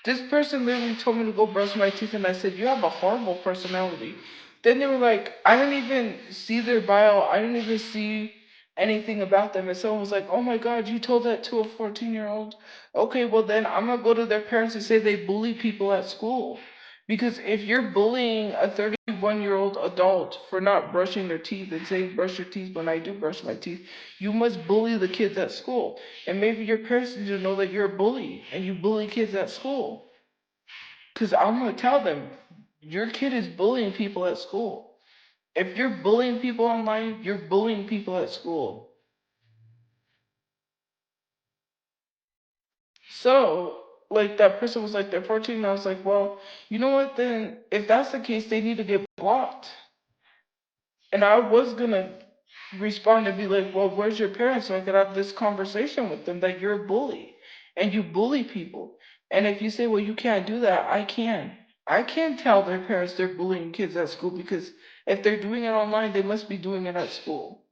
This person literally told me to go brush my teeth, and I said, you have a horrible personality. Then they were like, I didn't even see their bio, I didn't even see anything about them. And someone was like, oh my god, you told that to a 14-year-old? Okay, well then I'm gonna go to their parents and say they bully people at school. Because if you're bullying a 31-year-old adult for not brushing their teeth and saying brush your teeth when I do brush my teeth, you must bully the kids at school. And maybe your parents need to know that you're a bully and you bully kids at school. Because I'm going to tell them, your kid is bullying people at school. If you're bullying people online, you're bullying people at school. So, like, that person was like, they're 14, and I was like, well, you know what, then, if that's the case, they need to get blocked. And I was gonna respond and be like, well, where's your parents? So I could have this conversation with them that you're a bully and you bully people. And if you say, well, you can't do that, I can. I can't tell their parents they're bullying kids at school because if they're doing it online, they must be doing it at school.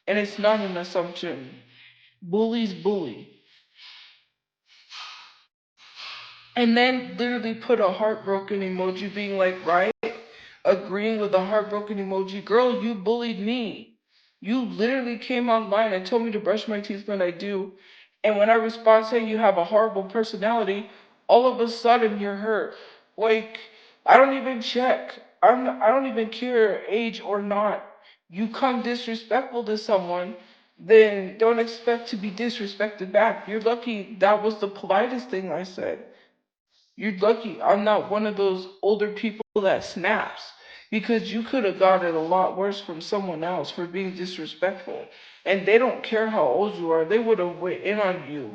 And it's not an assumption. Bullies bully. And then literally put a heartbroken emoji being like, right? Agreeing with the heartbroken emoji. Girl, you bullied me. You literally came online and told me to brush my teeth when I do. And when I respond saying you have a horrible personality, all of a sudden you're hurt. Like, I don't even check. I don't even care age or not. You come disrespectful to someone, then don't expect to be disrespected back. You're lucky that was the politest thing I said. You're lucky I'm not one of those older people that snaps because you could have got it a lot worse from someone else for being disrespectful. And they don't care how old you are. They would have went in on you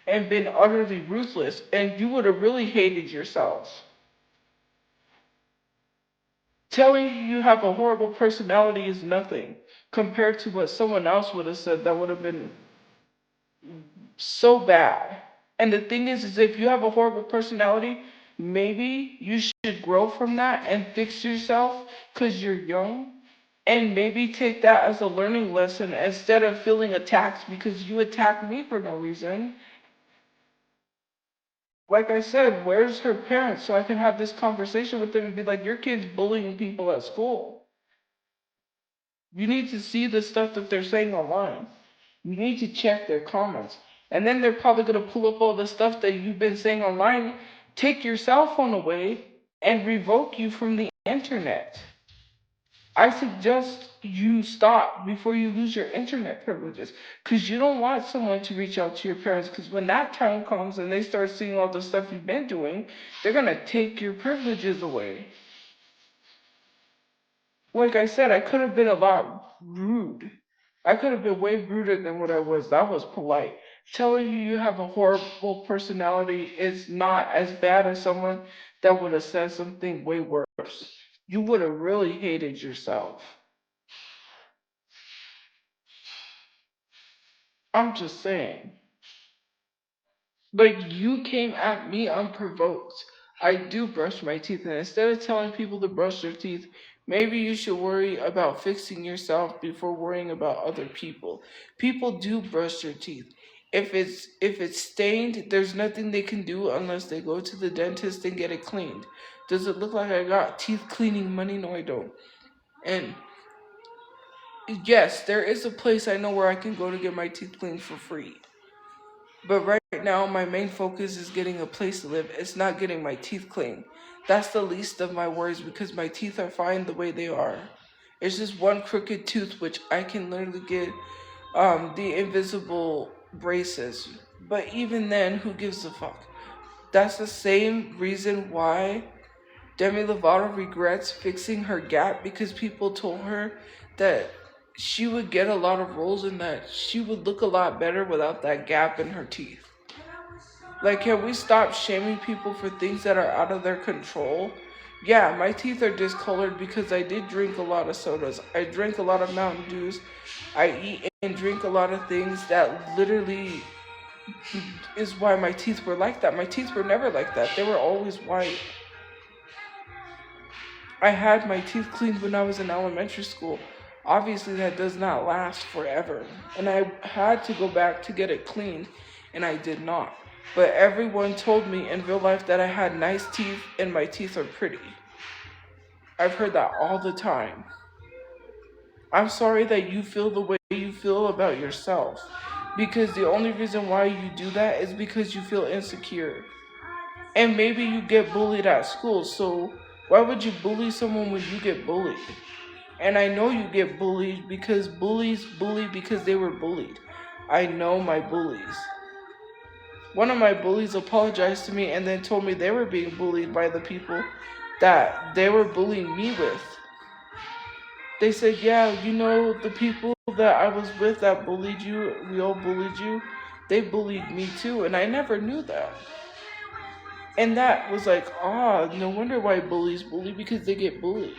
and been utterly ruthless and you would have really hated yourself. Telling you have a horrible personality is nothing compared to what someone else would have said that would have been so bad. And the thing is if you have a horrible personality, maybe you should grow from that and fix yourself because you're young. And maybe take that as a learning lesson instead of feeling attacked because you attacked me for no reason. Like I said, where's her parents so I can have this conversation with them and be like, your kid's bullying people at school. You need to see the stuff that they're saying online. You need to check their comments. And then they're probably going to pull up all the stuff that you've been saying online, take your cell phone away, and revoke you from the internet. I suggest you stop before you lose your internet privileges. Because you don't want someone to reach out to your parents. Because when that time comes and they start seeing all the stuff you've been doing, they're going to take your privileges away. Like I said, I could have been a lot rude. I could have been way ruder than what I was. That was polite. Telling you you have a horrible personality is not as bad as someone that would have said something way worse. You would have really hated yourself. I'm just saying. Like, you came at me unprovoked. I do brush my teeth, and instead of telling people to brush their teeth, maybe you should worry about fixing yourself before worrying about other people. People do brush their teeth. If it's stained, there's nothing they can do unless they go to the dentist and get it cleaned. Does it look like I got teeth cleaning money? No, I don't. And yes, there is a place I know where I can go to get my teeth cleaned for free. But right now, my main focus is getting a place to live. It's not getting my teeth cleaned. That's the least of my worries because my teeth are fine the way they are. It's just one crooked tooth which I can literally get the invisible braces. But even then, who gives a fuck? That's the same reason why Demi Lovato regrets fixing her gap because people told her that she would get a lot of roles and that she would look a lot better without that gap in her teeth. Like, can we stop shaming people for things that are out of their control? Yeah, my teeth are discolored because I did drink a lot of sodas. I drank a lot of Mountain Dews. I eat and drink a lot of things that literally is why my teeth were like that. My teeth were never like that. They were always white. I had my teeth cleaned when I was in elementary school. Obviously, that does not last forever. And I had to go back to get it cleaned, and I did not. But everyone told me in real life that I had nice teeth and my teeth are pretty. I've heard that all the time. I'm sorry that you feel the way you feel about yourself. Because the only reason why you do that is because you feel insecure. And maybe you get bullied at school, so why would you bully someone when you get bullied? And I know you get bullied because bullies bully because they were bullied. I know my bullies. One of my bullies apologized to me and then told me they were being bullied by the people that they were bullying me with. They said, yeah, you know, the people that I was with that bullied you, we all bullied you, they bullied me too, and I never knew that. And that was like, no wonder why bullies bully, because they get bullied.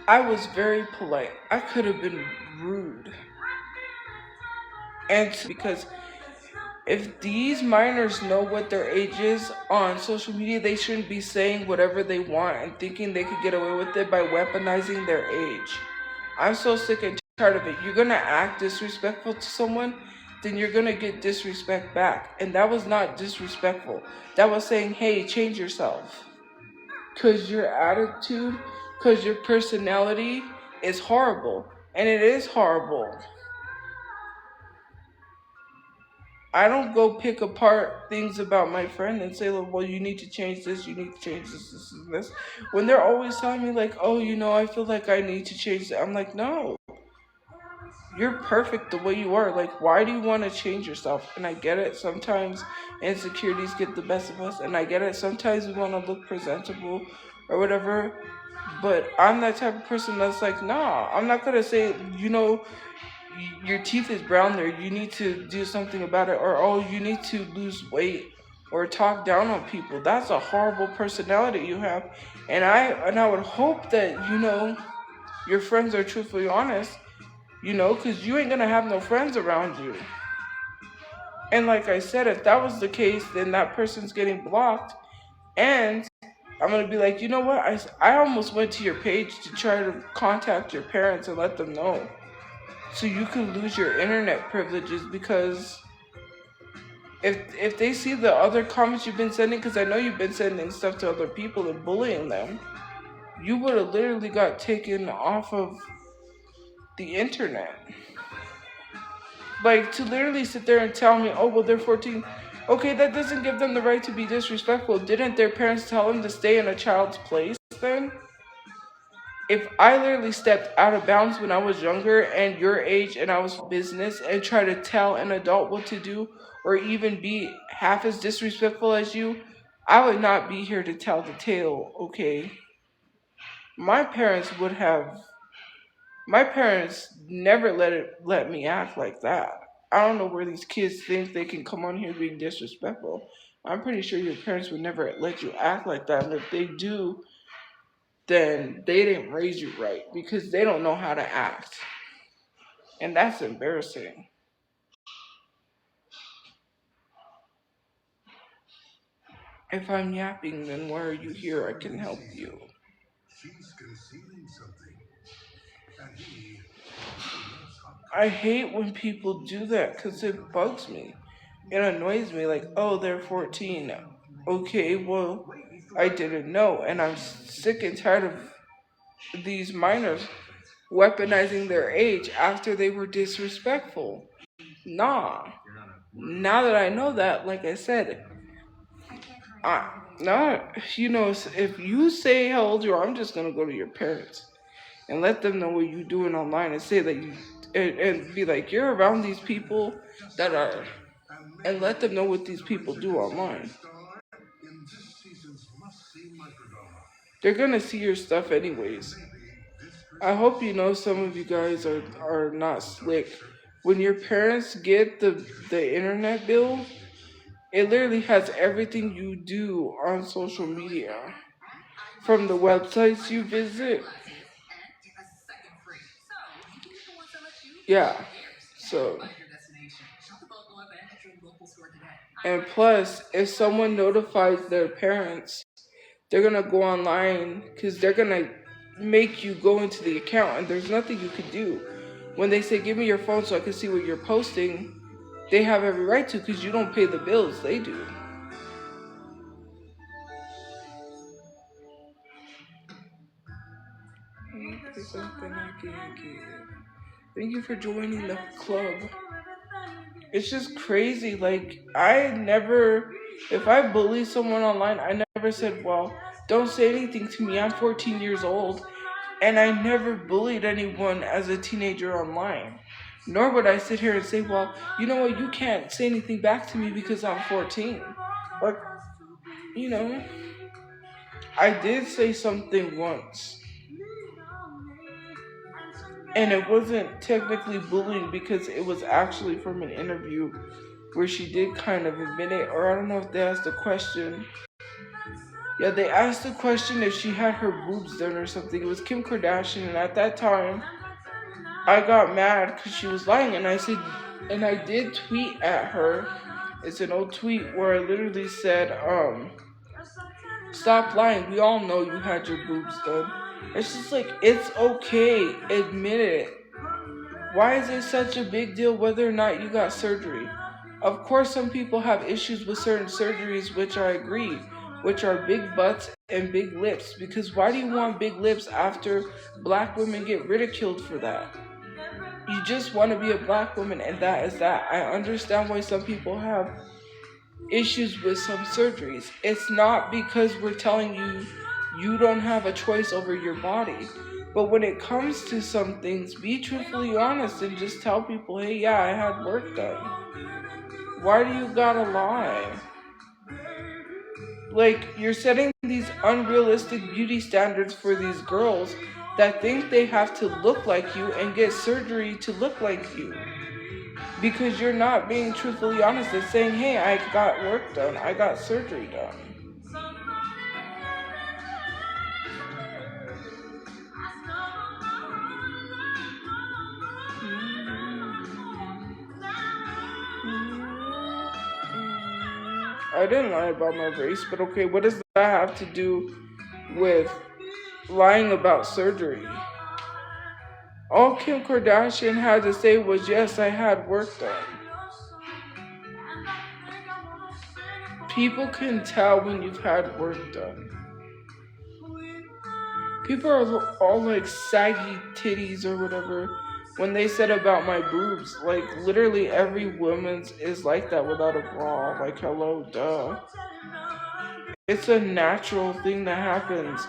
I was very polite. I could have been rude. And because if these minors know what their age is on social media, they shouldn't be saying whatever they want and thinking they could get away with it by weaponizing their age. I'm so sick and tired of it. You're gonna act disrespectful to someone, then you're gonna get disrespect back. And that was not disrespectful. That was saying, hey, change yourself. Because your attitude, because your personality is horrible. And it is horrible. I don't go pick apart things about my friend and say, well, you need to change this, you need to change this, and this. When they're always telling me, like, oh, you know, I feel like I need to change that. I'm like, no. You're perfect the way you are. Like, why do you want to change yourself? And I get it. Sometimes insecurities get the best of us. And I get it. Sometimes we want to look presentable or whatever. But I'm that type of person that's like, nah, I'm not going to say, you know, your teeth is brown there, you need to do something about it, or oh, you need to lose weight, or talk down on people. That's a horrible personality you have. And I would hope that, you know, your friends are truthfully honest, you know, because you ain't gonna have no friends around you. And like I said, if that was the case, then that person's getting blocked. And I'm gonna be like, you know what, I almost went to your page to try to contact your parents and let them know, so you could lose your internet privileges, because if they see the other comments you've been sending, because I know you've been sending stuff to other people and bullying them, you would have literally got taken off of the internet. Like, to literally sit there and tell me, oh, well, they're 14. Okay, that doesn't give them the right to be disrespectful. Didn't their parents tell them to stay in a child's place then? If I literally stepped out of bounds when I was younger and your age and I was business and try to tell an adult what to do, or even be half as disrespectful as you, I would not be here to tell the tale, okay? My parents never let me act like that. I don't know where these kids think they can come on here being disrespectful. I'm pretty sure your parents would never let you act like that. And if they do, then they didn't raise you right, because they don't know how to act. And that's embarrassing. If I'm yapping, then why are you here? I can help you. She's concealing something. And I hate when people do that because it bugs me. It annoys me, like, oh, they're 14. Okay, well, I didn't know. And I'm sick and tired of these minors weaponizing their age after they were disrespectful. Nah. Now that I know that, like I said, no, you know, if you say how old you are, I'm just gonna go to your parents and let them know what you're doing online and say that and be like, you're around these people that are, and let them know what these people do online. They're gonna see your stuff anyways. I hope you know some of you guys are not slick. When your parents get the internet bill, it literally has everything you do on social media. From the websites you visit. Yeah. So. And plus, if someone notifies their parents, they're gonna go online because they're gonna make you go into the account, and there's nothing you can do. When they say, give me your phone so I can see what you're posting, they have every right to, because you don't pay the bills, they do. Something I can't give. Thank you for joining the club. It's just crazy. Like, if I bully someone online, I never said, well, don't say anything to me. I'm 14 years old. And I never bullied anyone as a teenager online. Nor would I sit here and say, well, you know what, you can't say anything back to me because I'm 14. Like, you know, I did say something once, and it wasn't technically bullying because it was actually from an interview where she did kind of admit it, or I don't know if they asked the question. Yeah, they asked the question if she had her boobs done or something. It was Kim Kardashian, and at that time, I got mad because she was lying, and I said, and I did tweet at her. It's an old tweet where I literally said, stop lying. We all know you had your boobs done. It's just like, it's okay. Admit it. Why is it such a big deal whether or not you got surgery? Of course, some people have issues with certain surgeries, which I agree, which are big butts and big lips. Because why do you want big lips after black women get ridiculed for that? You just want to be a black woman, and that is that. I understand why some people have issues with some surgeries. It's not because we're telling you you don't have a choice over your body. But when it comes to some things, be truthfully honest and just tell people, hey, yeah, I had work done. Why do you gotta lie? Like, you're setting these unrealistic beauty standards for these girls that think they have to look like you and get surgery to look like you. Because you're not being truthfully honest and saying, hey, I got work done, I got surgery done. I didn't lie about my race, but okay, what does that have to do with lying about surgery? All Kim Kardashian had to say was, yes, I had work done. People can tell when you've had work done. People are all like saggy titties or whatever when they said about my boobs. Like, literally every woman's is like that without a bra. Like, hello, duh. It's a natural thing that happens.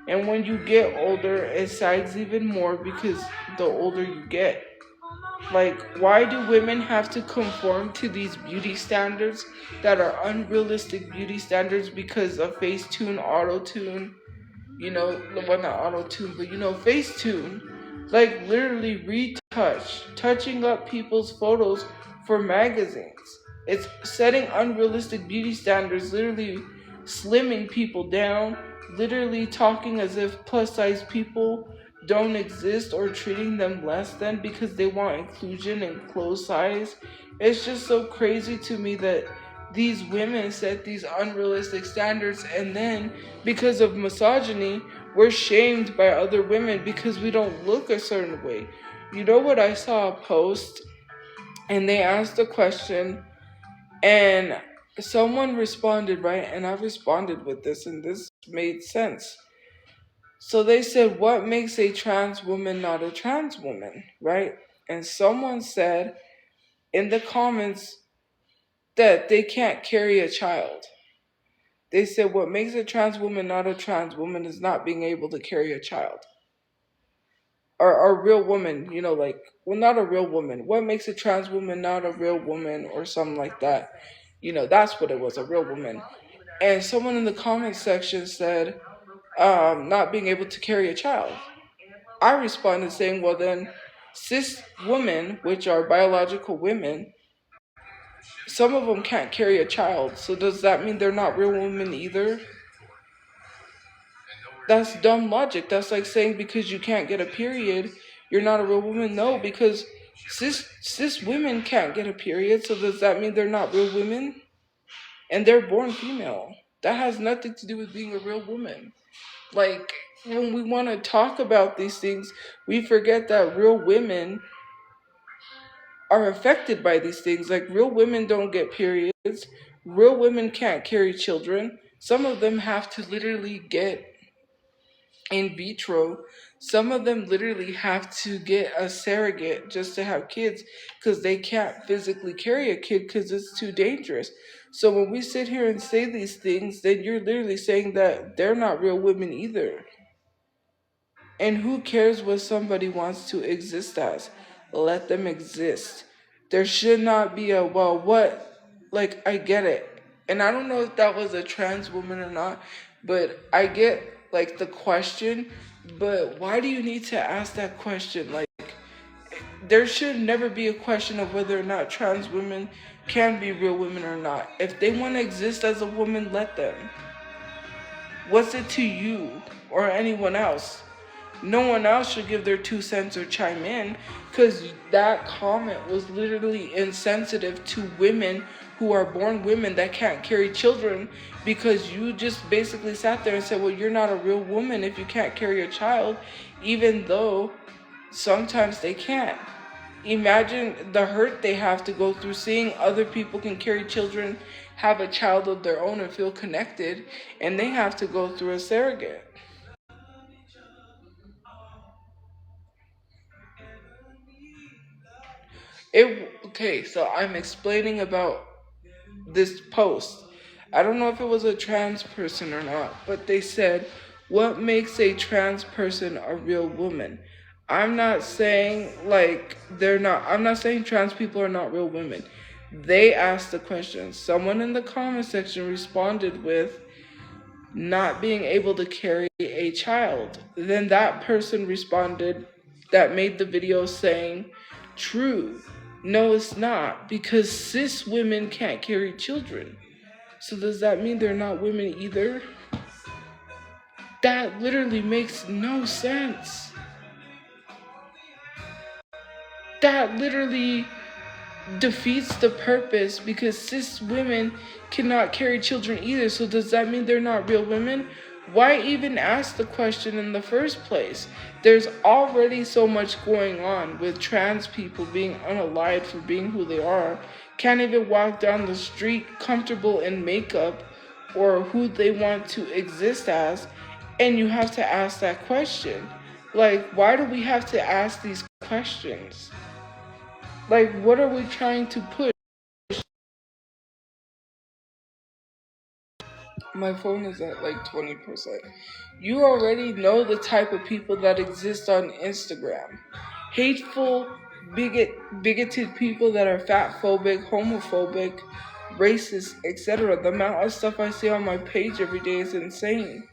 And when you get older, it sags even more because the older you get. Like, why do women have to conform to these beauty standards that are unrealistic beauty standards because of Facetune, auto tune? Well, not auto tune, but Facetune. Like, literally touching up people's photos for magazines. It's setting unrealistic beauty standards, literally slimming people down, literally talking as if plus size people don't exist or treating them less than because they want inclusion and clothes size. It's just so crazy to me that these women set these unrealistic standards, and then because of misogyny, we're shamed by other women because we don't look a certain way. You know what? I saw a post and they asked a question, and someone responded, right? And I responded with this, and this made sense. So they said, what makes a trans woman not a trans woman, right? And someone said in the comments that they can't carry a child. They said what makes a trans woman not a trans woman is not being able to carry a child. Or a real woman, like, well, not a real woman. What makes a trans woman not a real woman or something like that? That's what it was, a real woman. And someone in the comment section said, not being able to carry a child. I responded saying, well, then, cis women, which are biological women, some of them can't carry a child. So does that mean they're not real women either? That's dumb logic. That's like saying because you can't get a period, you're not a real woman. No, because cis women can't get a period. So does that mean they're not real women? And they're born female. That has nothing to do with being a real woman. Like, when we want to talk about these things, we forget that real women are affected by these things. Like, real women don't get periods. Real women can't carry children. Some of them have to literally get in vitro. Some of them literally have to get a surrogate just to have kids because they can't physically carry a kid because it's too dangerous. So when we sit here and say these things, then you're literally saying that they're not real women either. And who cares what somebody wants to exist as? let them exist. There should not be a, well, what, like, I get it. And I don't know if that was a trans woman or not, but I get, like, the question, but why do you need to ask that question? Like, there should never be a question of whether or not trans women can be real women or not. If they want to exist as a woman, let them. What's it to you or anyone else? No one else should give their 2 cents or chime in, because that comment was literally insensitive to women who are born women that can't carry children, because you just basically sat there and said, well, you're not a real woman if you can't carry a child, even though sometimes they can't. Imagine the hurt they have to go through seeing other people can carry children, have a child of their own and feel connected, and they have to go through a surrogate. Okay, so I'm explaining about this post. I don't know if it was a trans person or not, but they said, what makes a trans person a real woman? I'm not saying I'm not saying trans people are not real women. They asked the question. Someone in the comment section responded with not being able to carry a child. Then that person responded that made the video saying, true. No, it's not, because cis women can't carry children. So does that mean they're not women either? That literally makes no sense. That literally defeats the purpose, because cis women cannot carry children either. So does that mean they're not real women? Why even ask the question in the first place? There's already so much going on with trans people being unalived for being who they are, can't even walk down the street comfortable in makeup or who they want to exist as, and you have to ask that question. Like, why do we have to ask these questions? Like, what are we trying to push? My phone is at like 20%. You already know the type of people that exist on Instagram. Hateful, bigoted people that are fat phobic, homophobic, racist, etc. The amount of stuff I see on my page every day is insane.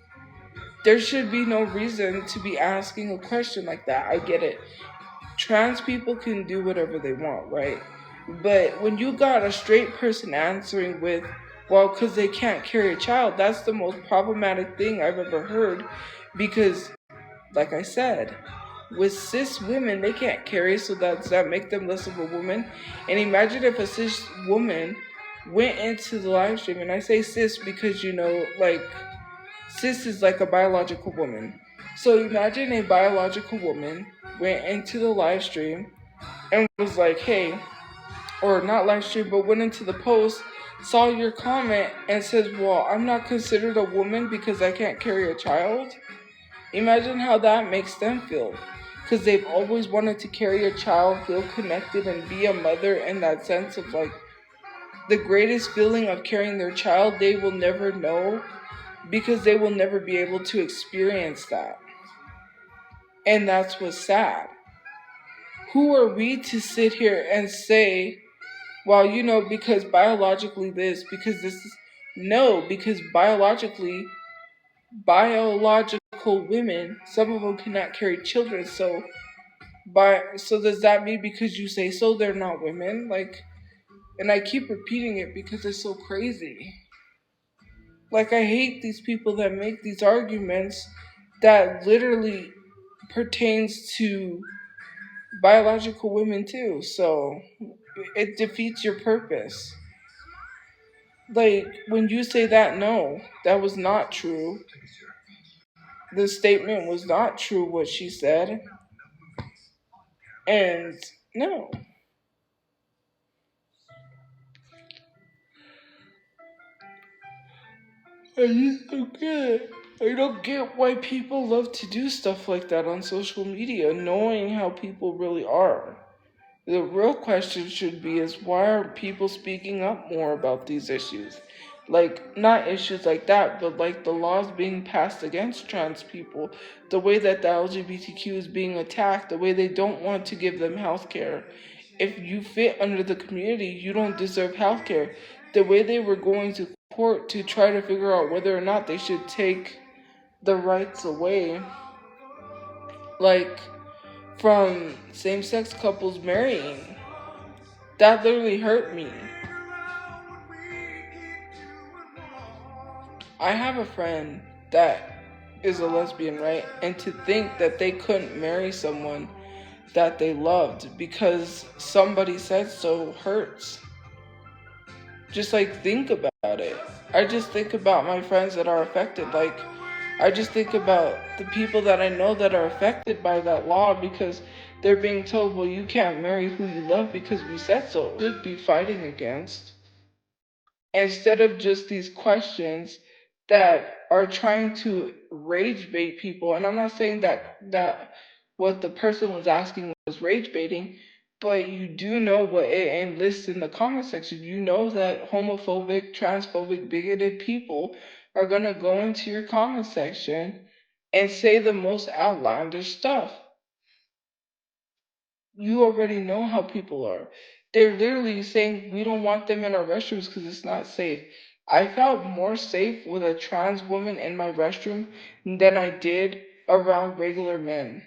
There should be no reason to be asking a question like that. I get it. Trans people can do whatever they want, right? But when you got a straight person answering with, well, because they can't carry a child, that's the most problematic thing I've ever heard. Because, like I said, with cis women, they can't carry, so does that make them less of a woman? And imagine if a cis woman went into the live stream, and I say cis because, like, cis is like a biological woman. So imagine a biological woman went into the live stream and was like, hey, or not live stream, but went into the post, saw your comment, and says, well, I'm not considered a woman because I can't carry a child. Imagine how that makes them feel. Because they've always wanted to carry a child, feel connected, and be a mother in that sense of like the greatest feeling of carrying their child they will never know, because they will never be able to experience that. And that's what's sad. Who are we to sit here and say, well, because biologically this, because this is, no, because biological women, some of them cannot carry children, so does that mean because you say so they're not women? Like, and I keep repeating it because it's so crazy. Like, I hate these people that make these arguments that literally pertains to biological women too. So it defeats your purpose. Like, when you say that, no, that was not true. The statement was not true, what she said. And no. I just don't get it. I don't get why people love to do stuff like that on social media, knowing how people really are. The real question should be is, why aren't people speaking up more about these issues? Like, not issues like that, but like the laws being passed against trans people, the way that the LGBTQ is being attacked, the way they don't want to give them health care. If you fit under the community, you don't deserve health care. The way they were going to court to try to figure out whether or not they should take the rights away, like from same sex couples marrying, that literally hurt me. I have a friend that is a lesbian, right? And to think that they couldn't marry someone that they loved because somebody said so hurts. Just like think about it. I just think about my friends that are affected. Like, I just think about the people that I know that are affected by that law because they're being told, well, you can't marry who you love because we said so. Should be fighting against, instead of just these questions that are trying to rage bait people. And I'm not saying that what the person was asking was rage baiting, but you do know what it enlists in the comment section. You know that homophobic, transphobic, bigoted people are gonna go into your comment section and say the most outlandish stuff. You already know how people are. They're literally saying we don't want them in our restrooms because it's not safe. I felt more safe with a trans woman in my restroom than I did around regular men.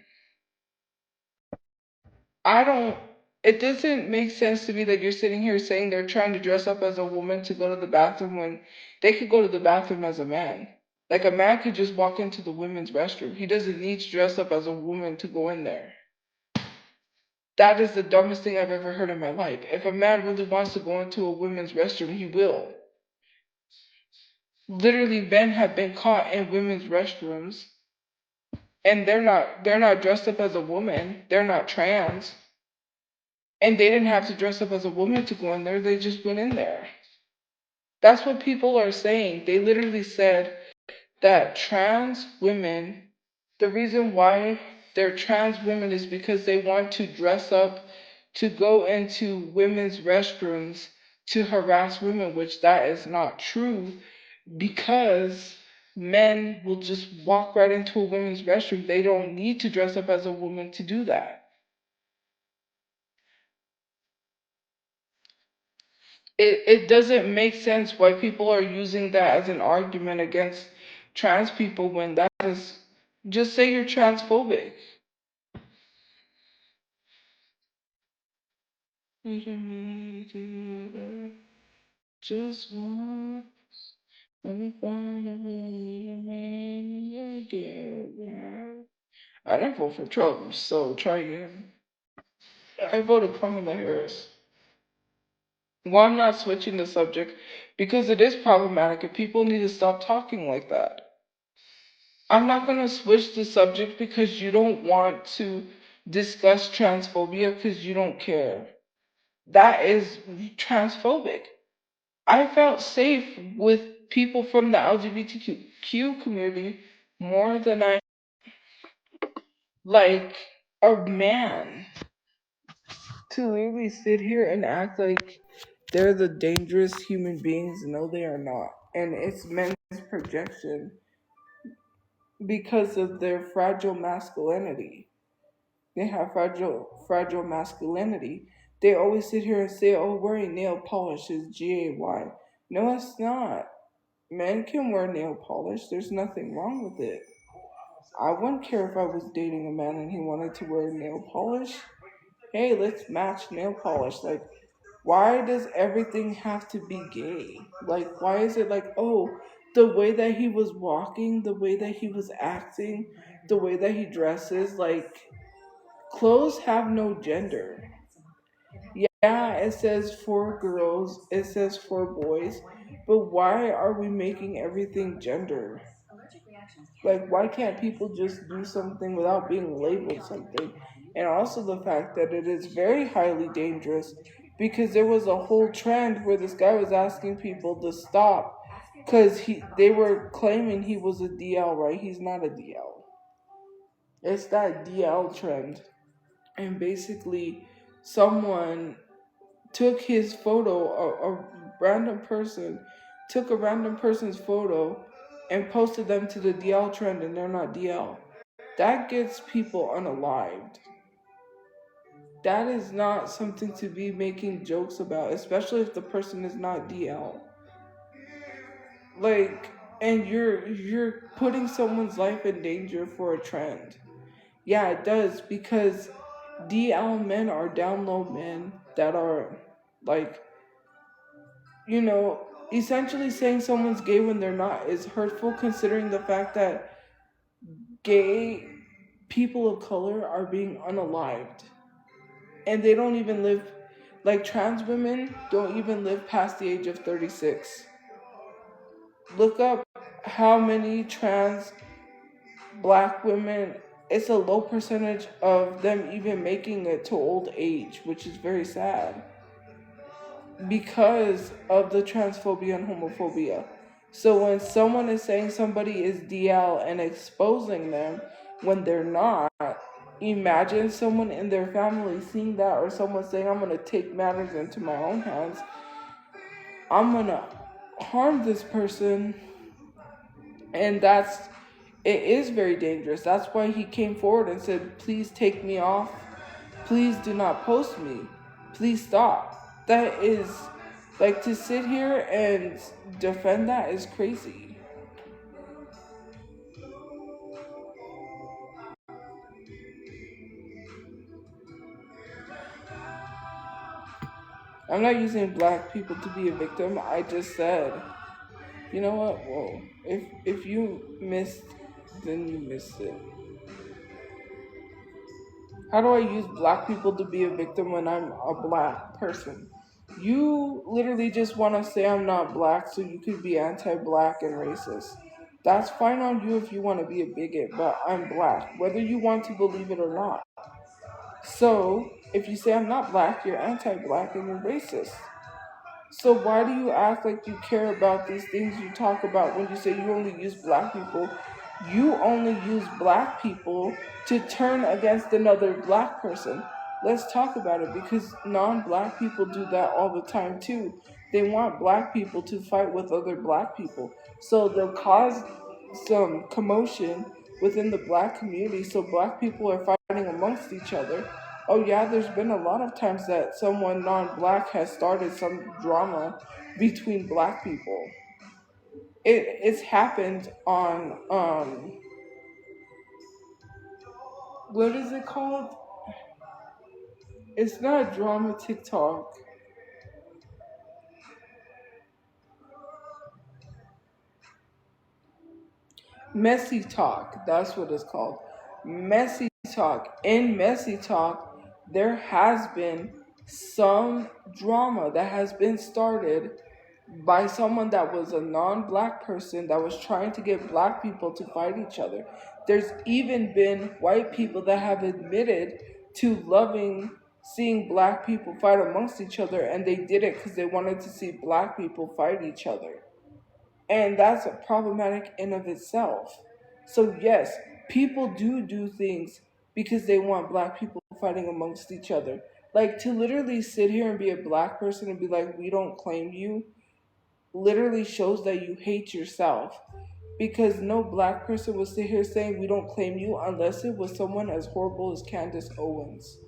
I don't. It doesn't make sense to me that you're sitting here saying they're trying to dress up as a woman to go to the bathroom when they could go to the bathroom as a man. Like a man could just walk into the women's restroom. He doesn't need to dress up as a woman to go in there. That is the dumbest thing I've ever heard in my life. If a man really wants to go into a women's restroom, he will. Literally, men have been caught in women's restrooms, and they're not dressed up as a woman. They're not trans, and they didn't have to dress up as a woman to go in there. They just went in there. That's what people are saying. They literally said that trans women, the reason why they're trans women is because they want to dress up to go into women's restrooms to harass women, which that is not true because men will just walk right into a women's restroom. They don't need to dress up as a woman to do that. It doesn't make sense why people are using that as an argument against trans people when that is, just say you're transphobic. Just want I didn't vote for Trump, so try again. I voted Kamala Harris. Well, I'm not switching the subject because it is problematic and people need to stop talking like that. I'm not going to switch the subject because you don't want to discuss transphobia because you don't care. That is transphobic. I felt safe with people from the LGBTQ community more than I like a man to literally sit here and act like they're the dangerous human beings. No, they are not. And it's men's projection because of their fragile masculinity. They have fragile masculinity. They always sit here and say, oh, wearing nail polish is GAY. No, it's not. Men can wear nail polish. There's nothing wrong with it. I wouldn't care if I was dating a man and he wanted to wear nail polish. Hey, let's match nail polish. Like, why does everything have to be gay? Like, why is it like, oh, the way that he was walking, the way that he was acting, the way that he dresses, like, clothes have no gender. Yeah, it says for girls, it says for boys, but why are we making everything gender? Like, why can't people just do something without being labeled something? And also the fact that it is very highly dangerous because there was a whole trend where this guy was asking people to stop because they were claiming he was a DL, right? He's not a DL. It's that DL trend. And basically, someone took his photo, a random person took a random person's photo and posted them to the DL trend and they're not DL. That gets people unalived. That is not something to be making jokes about, especially if the person is not DL. Like, and you're putting someone's life in danger for a trend. Yeah, it does, because DL men are down low men that are like, essentially saying someone's gay when they're not is hurtful, considering the fact that gay people of color are being unalived. And they don't even live, like trans women don't even live past the age of 36. Look up how many trans black women, it's a low percentage of them even making it to old age, which is very sad because of the transphobia and homophobia. So when someone is saying somebody is DL and exposing them when they're not, imagine someone in their family seeing that, or someone saying, I'm going to take matters into my own hands. I'm going to harm this person. And it is very dangerous. That's why he came forward and said, please take me off. Please do not post me. Please stop. That is, like, to sit here and defend that is crazy. I'm not using black people to be a victim. I just said, you know what? Whoa. If you missed, then you missed it. How do I use black people to be a victim when I'm a black person? You literally just want to say I'm not black so you could be anti-black and racist. That's fine on you if you want to be a bigot, but I'm black, whether you want to believe it or not. So, if you say I'm not black, you're anti-black and you're racist. So why do you act like you care about these things you talk about when you say you only use black people? You only use black people to turn against another black person. Let's talk about it, because non-black people do that all the time too. They want black people to fight with other black people. So they'll cause some commotion within the black community, so black people are fighting amongst each other. Oh yeah, there's been a lot of times that someone non-black has started some drama between black people. It's happened on what is it called? It's not drama TikTok. Messy Talk. That's what it's called. Messy Talk. In Messy Talk, there has been some drama that has been started by someone that was a non-black person that was trying to get black people to fight each other. There's even been white people that have admitted to loving seeing black people fight amongst each other, and they did it because they wanted to see black people fight each other. And that's problematic in of itself. So yes, people do things because they want black people fighting amongst each other. Like, to literally sit here and be a black person and be like, we don't claim you, literally shows that you hate yourself. Because no black person would sit here saying we don't claim you unless it was someone as horrible as Candace Owens.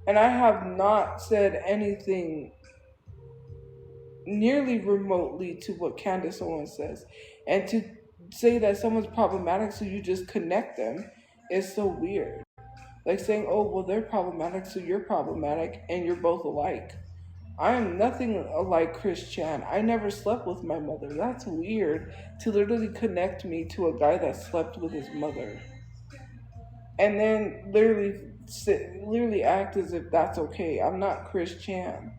And I have not said anything nearly remotely to what Candace Owens says. And to say that someone's problematic so you just connect them is so weird. Like saying, oh, well, they're problematic, so you're problematic, and you're both alike. I am nothing like Chris Chan. I never slept with my mother. That's weird to literally connect me to a guy that slept with his mother. And then literally act as if that's okay. I'm not Chris Chan.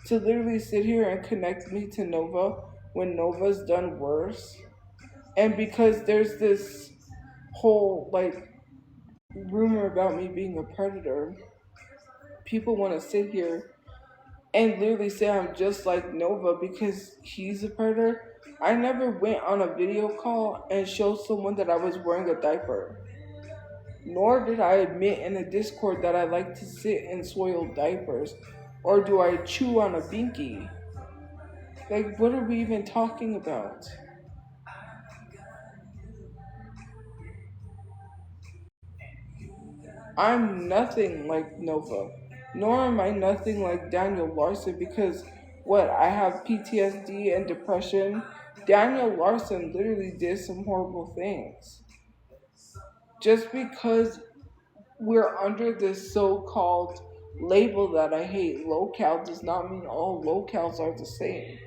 To literally sit here and connect me to Nova when Nova's done worse. And because there's this whole rumor about me being a predator, people want to sit here and literally say I'm just like Nova because he's a predator. I never went on a video call and showed someone that I was wearing a diaper. Nor did I admit in a Discord that I like to sit in soiled diapers. Or do I chew on a binky. Like, what are we even talking about? I'm nothing like Nova, nor am I nothing like Daniel Larson because what I have PTSD and depression. Daniel Larson literally did some horrible things. Just because we're under this so-called label that I hate locale does not mean all locales are the same.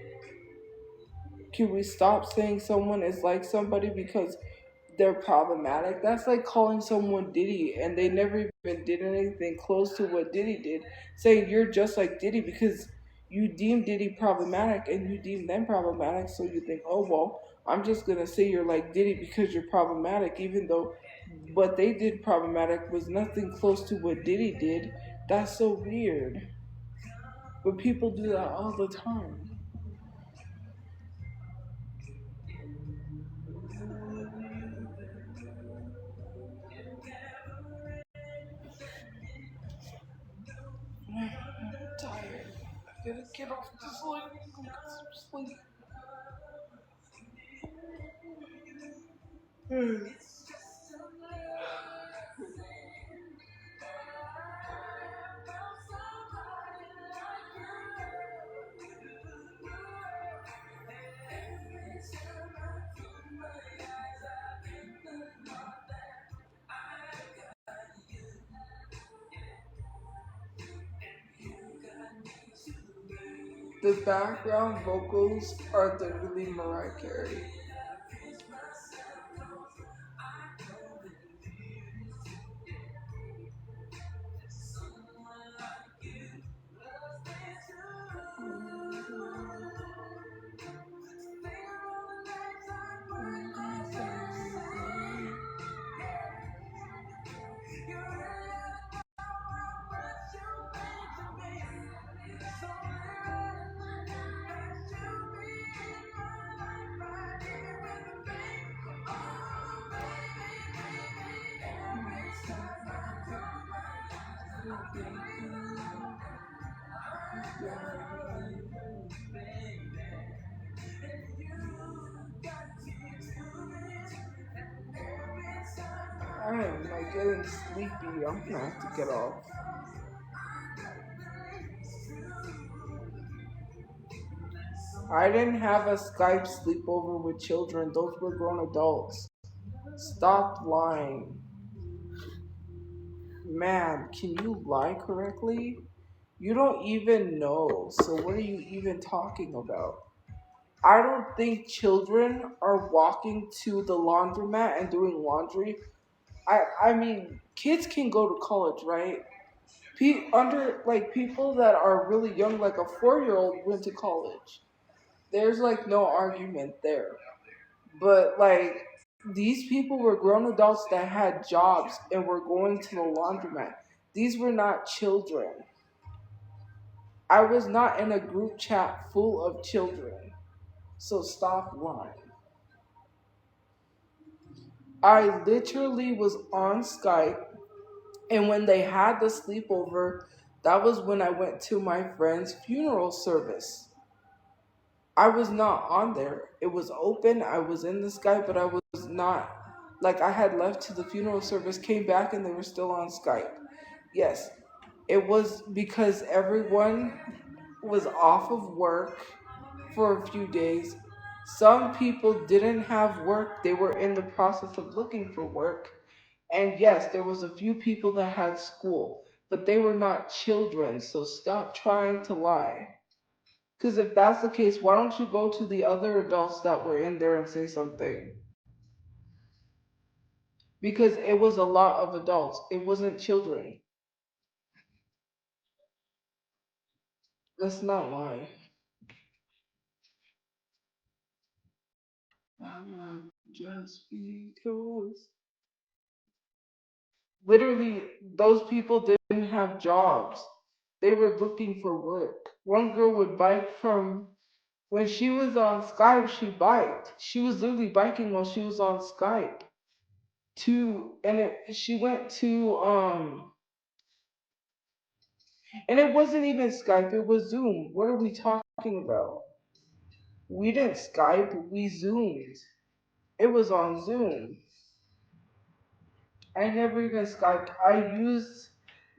Can we stop saying someone is like somebody because they're problematic? That's like calling someone Diddy and they never even did anything close to what Diddy did, saying you're just like Diddy because you deem Diddy problematic and you deem them problematic, so you think, oh well, I'm just gonna say you're like Diddy because you're problematic, even though what they did problematic was nothing close to what Diddy did. That's so weird. But people do that all the time. I'm tired. I gotta get off this line and go get some sleep. Hmm. The background vocals are literally Mariah Carey. I am like getting sleepy. I'm gonna have to get off. I didn't have a Skype sleepover with children. Those were grown adults. Stop lying. Man, can you lie correctly? You don't even know. So what are you even talking about? I don't think children are walking to the laundromat and doing laundry. I mean, kids can go to college, right? Under like people that are really young, like a 4 year old went to college. There's like no argument there. But like these people were grown adults that had jobs and were going to the laundromat. These were not children. I was not in a group chat full of children. So stop lying. I literally was on Skype, and when they had the sleepover, that was when I went to my friend's funeral service. I was not on there. It was open. I was in the Skype, but I was not. Like, I had left to the funeral service, came back, and they were still on Skype. Yes, it was because everyone was off of work for a few days. Some people didn't have work, they were in the process of looking for work. And yes, there was a few people that had school, but they were not children, so stop trying to lie. Because if that's the case, why don't you go to the other adults that were in there and say something? Because it was a lot of adults, it wasn't children. Let's not lie. I'm just because. Literally, those people didn't have jobs. They were looking for work. One girl would bike from when she was on Skype, she biked. She was literally biking while she was on Skype. She went to and it wasn't even Skype, it was Zoom. What are we talking about? We didn't Skype, we Zoomed. It was on Zoom. I never even Skyped. I used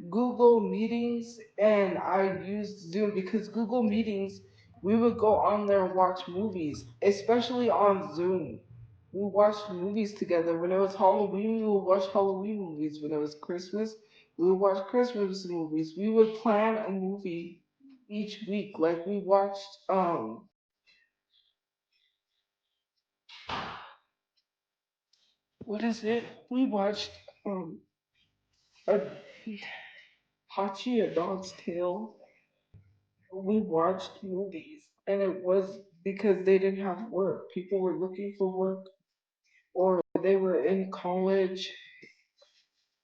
Google Meetings and I used Zoom because Google Meetings, we would go on there and watch movies, especially on Zoom. We watched movies together. When it was Halloween, we would watch Halloween movies. When it was Christmas, we would watch Christmas movies. We would plan a movie each week. Like we watched, what is it? We watched a Hachi, a Dog's Tale. We watched movies, and it was because they didn't have work. People were looking for work, or they were in college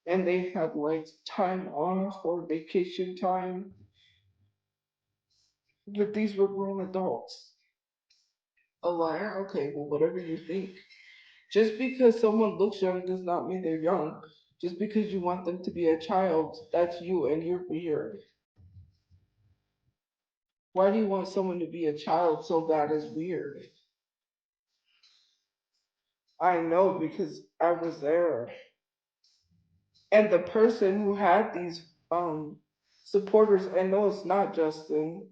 and they had like time off or vacation time. But these were grown adults. A liar? Okay, well, whatever you think. Just because someone looks young does not mean they're young. Just because you want them to be a child, that's you and you're weird. Why do you want someone to be a child so bad is weird? I know because I was there. And the person who had these supporters, and no, it's not Justin,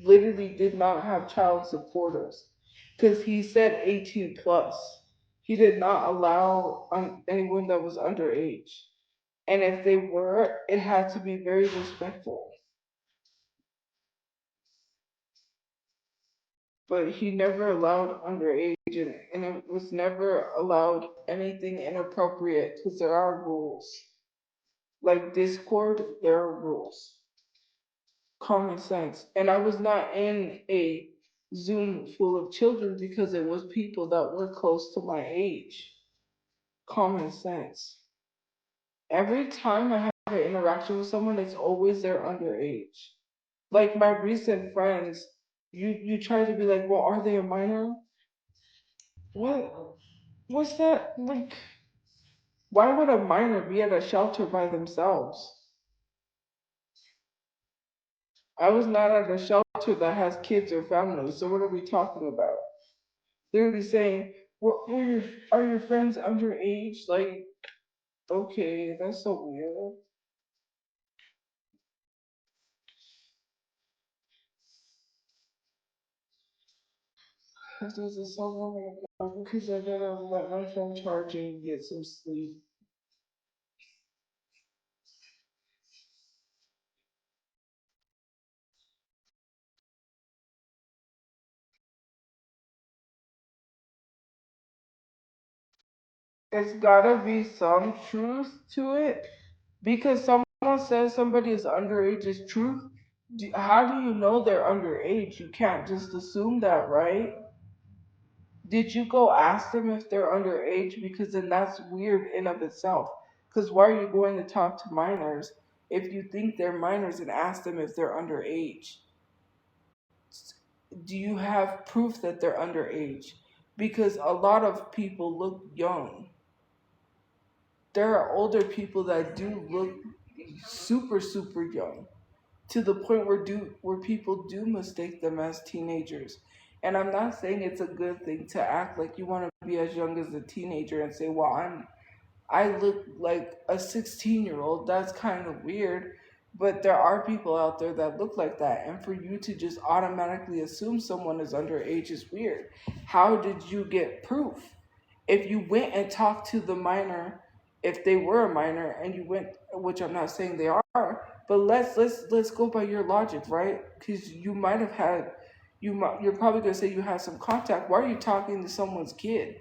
literally did not have child supporters because he said 18 plus. He did not allow anyone that was underage. And if they were, it had to be very respectful. But he never allowed underage, and it was never allowed anything inappropriate because there are rules. Like Discord, there are rules. Common sense. And I was not in a Zoom full of children because it was people that were close to my age. Common sense. Every time I have an interaction with someone, it's always they're underage. Like my recent friends, you try to be like, well, are they a minor? What? What's that? Like, why would a minor be at a shelter by themselves? I was not at a shelter that has kids or families, so what are we talking about? Literally saying, well, are your friends underage? Like, okay, that's so weird. This is so long because I gotta let my phone charge and get some sleep. It's gotta be some truth to it because someone says somebody is underage is truth. How do you know they're underage? You can't just assume that, right? Did you go ask them if they're underage? Because then that's weird in of itself. Because why are you going to talk to minors if you think they're minors and ask them if they're underage? Do you have proof that they're underage? Because a lot of people look young. There are older people that do look super, super young to the point where people do mistake them as teenagers. And I'm not saying it's a good thing to act like you want to be as young as a teenager and say, "Well, I look like a 16-year-old." That's kind of weird. But there are people out there that look like that, and for you to just automatically assume someone is underage is weird. How did you get proof? If you went and talked to the minor, if they were a minor, and you went, which I'm not saying they are, but let's go by your logic, right? Because you might have had, you're probably gonna say you had some contact. Why are you talking to someone's kid?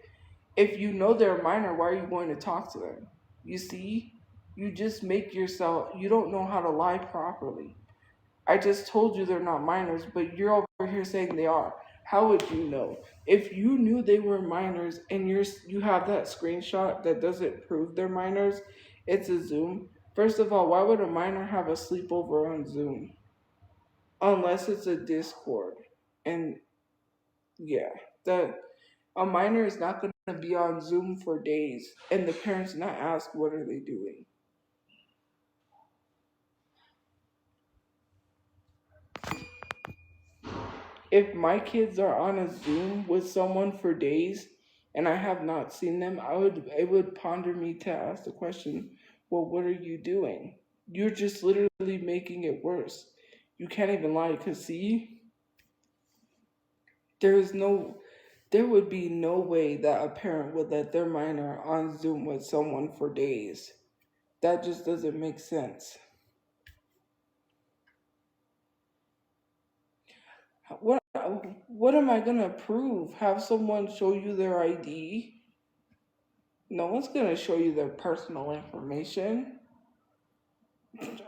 If you know they're a minor, why are you going to talk to them? You see, you just make yourself. You don't know how to lie properly. I just told you they're not minors, but you're over here saying they are. How would you know? If you knew they were minors and you have that screenshot that doesn't prove they're minors, it's a Zoom. First of all, why would a minor have a sleepover on Zoom? Unless it's a Discord. And yeah, that a minor is not going to be on Zoom for days and the parents not ask what are they doing. If my kids are on a Zoom with someone for days and I have not seen them, it would ponder me to ask the question, well, what are you doing? You're just literally making it worse. You can't even lie because see, there is no there would be no way that a parent would let their minor on Zoom with someone for days. That just doesn't make sense. What what am I gonna prove? Have someone show you their ID? No one's gonna show you their personal information.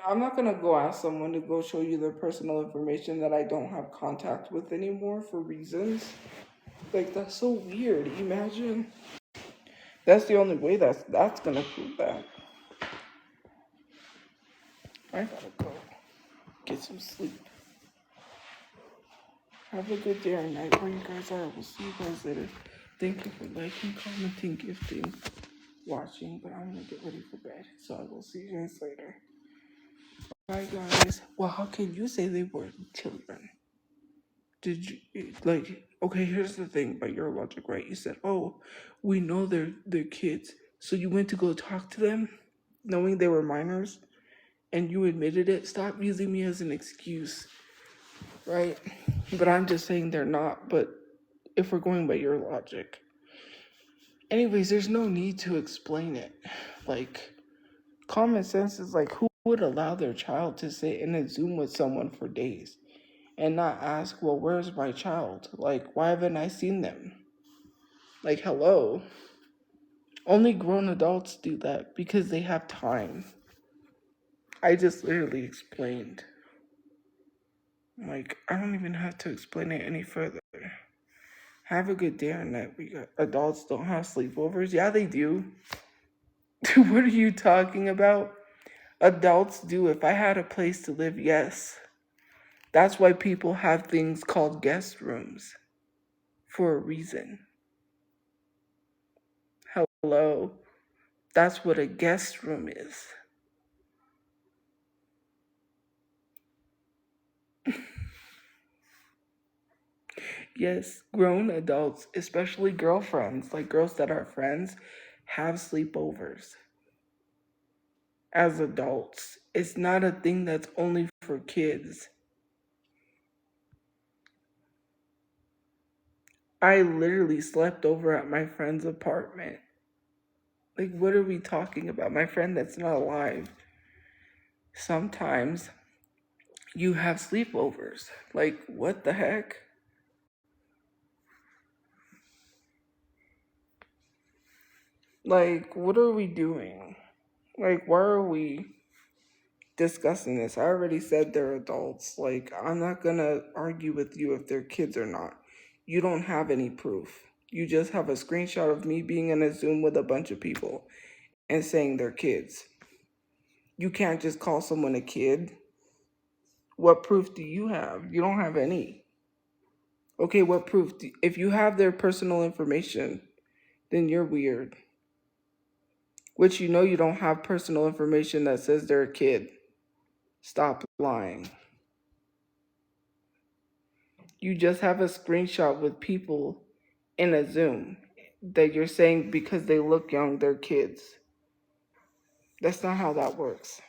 I'm not gonna go ask someone to go show you their personal information that I don't have contact with anymore for reasons. Like that's so weird. Imagine. That's the only way that's gonna prove that. I gotta go get some sleep. Have a good day or night where you guys are. We'll see you guys later. Thank you for liking, commenting, gifting, watching. But I'm gonna get ready for bed. So I will see you guys later. Bye guys. Well, how can you say they were children? Did you like okay, here's the thing about your logic, right? You said, oh, we know they're kids. So you went to go talk to them knowing they were minors and you admitted it. Stop using me as an excuse, right? But I'm just saying they're not, but if we're going by your logic. Anyways, there's no need to explain it. Like common sense is like who would allow their child to sit in a Zoom with someone for days and not ask, well, where's my child? Like, why haven't I seen them? Like, hello. Only grown adults do that because they have time. I just literally explained. Like, I don't even have to explain it any further. Have a good day or night. We got adults don't have sleepovers. Yeah, they do. What are you talking about? Adults do. If I had a place to live, yes. That's why people have things called guest rooms for a reason. Hello. That's what a guest room is. Yes, grown adults, especially girlfriends, like girls that are friends, have sleepovers as adults. It's not a thing that's only for kids. I literally slept over at my friend's apartment. Like, what are we talking about? My friend that's not alive. Sometimes you have sleepovers. Like, what the heck? Like, what are we doing? Like, why are we discussing this? I already said they're adults. Like, I'm not gonna argue with you if they're kids or not. You don't have any proof. You just have a screenshot of me being in a Zoom with a bunch of people and saying they're kids. You can't just call someone a kid. What proof do you have? You don't have any. Okay, what proof? If you have their personal information, then you're weird. Which you know you don't have personal information that says they're a kid. Stop lying. You just have a screenshot with people in a Zoom that you're saying because they look young, they're kids. That's not how that works.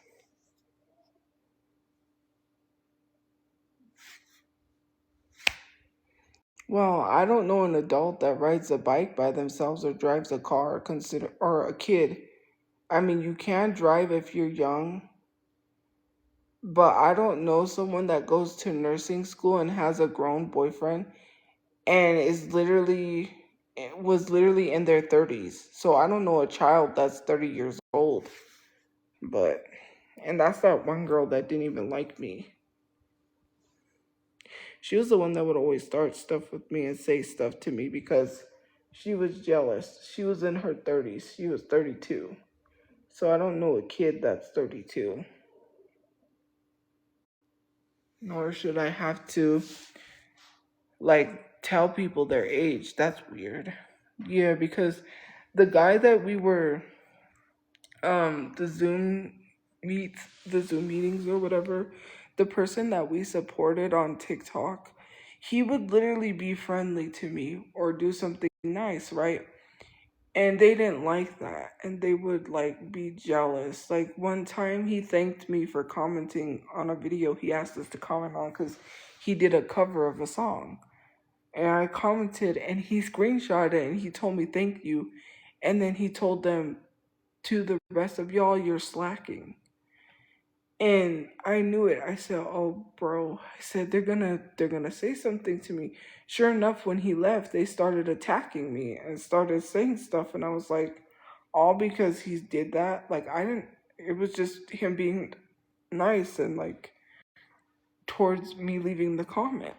Well, I don't know an adult that rides a bike by themselves or drives a car or a kid. I mean, you can drive if you're young, but I don't know someone that goes to nursing school and has a grown boyfriend and was literally in their 30s. So I don't know a child that's 30 years old. But and that's that one girl that didn't even like me. She was the one that would always start stuff with me and say stuff to me because she was jealous. She was in her 30s. She was 32. So I don't know a kid that's 32. Nor should I have to like tell people their age. That's weird. Yeah, because the guy that we were the Zoom meetings or whatever, the person that we supported on TikTok, He would literally be friendly to me or do something nice, right? And they didn't like that, and they would like be jealous. Like one time he thanked me for commenting on a video he asked us to comment on because he did a cover of a song. And I commented and he screenshot it and he told me thank you. And then he told them, to the rest of y'all, you're slacking. And I knew it. I said, "Oh, bro." I said, they're gonna say something to me." Sure enough, when he left, they started attacking me and started saying stuff, and I was like, all because he did that. Like I didn't. It was just him being nice and like towards me leaving the comment.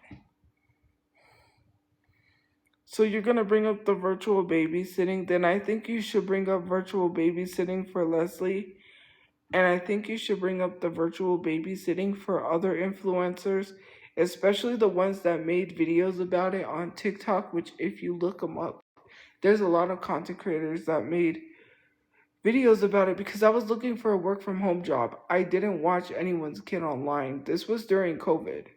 So you're gonna bring up the virtual babysitting? Then I think you should bring up virtual babysitting for Leslie. And I think you should bring up the virtual babysitting for other influencers, especially the ones that made videos about it on TikTok, which, if you look them up, there's a lot of content creators that made videos about it because I was looking for a work from home job. I didn't watch anyone's kid online. This was during COVID.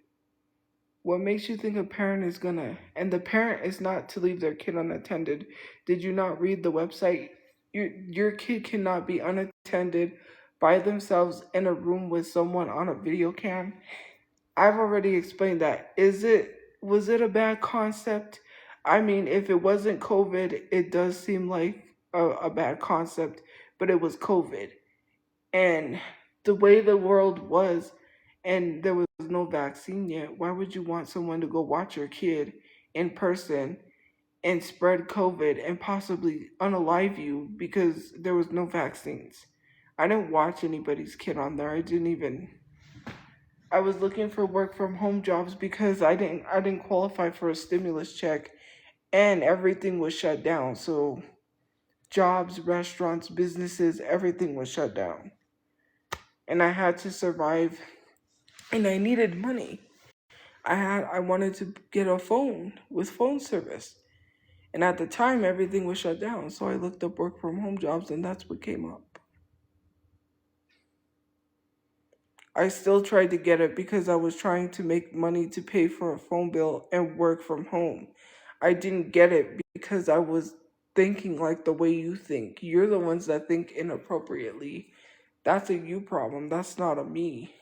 What makes you think a parent is gonna, and the parent is not to leave their kid unattended? Did you not read the website? Your kid cannot be unattended by themselves in a room with someone on a video cam. I've already explained that. Was it a bad concept? I mean, if it wasn't COVID, it does seem like a bad concept, but it was COVID. And the way the world was, and there was no vaccine yet, why would you want someone to go watch your kid in person and spread COVID and possibly unalive you because there was no vaccines? I didn't watch anybody's kid on there. I was looking for work from home jobs because I didn't qualify for a stimulus check and everything was shut down. So jobs, restaurants, businesses, everything was shut down. And I had to survive and I needed money. I wanted to get a phone with phone service. And at the time everything was shut down. So I looked up work from home jobs and that's what came up. I still tried to get it because I was trying to make money to pay for a phone bill and work from home. I didn't get it because I was thinking like the way you think. You're the ones that think inappropriately. That's a you problem. That's not a me.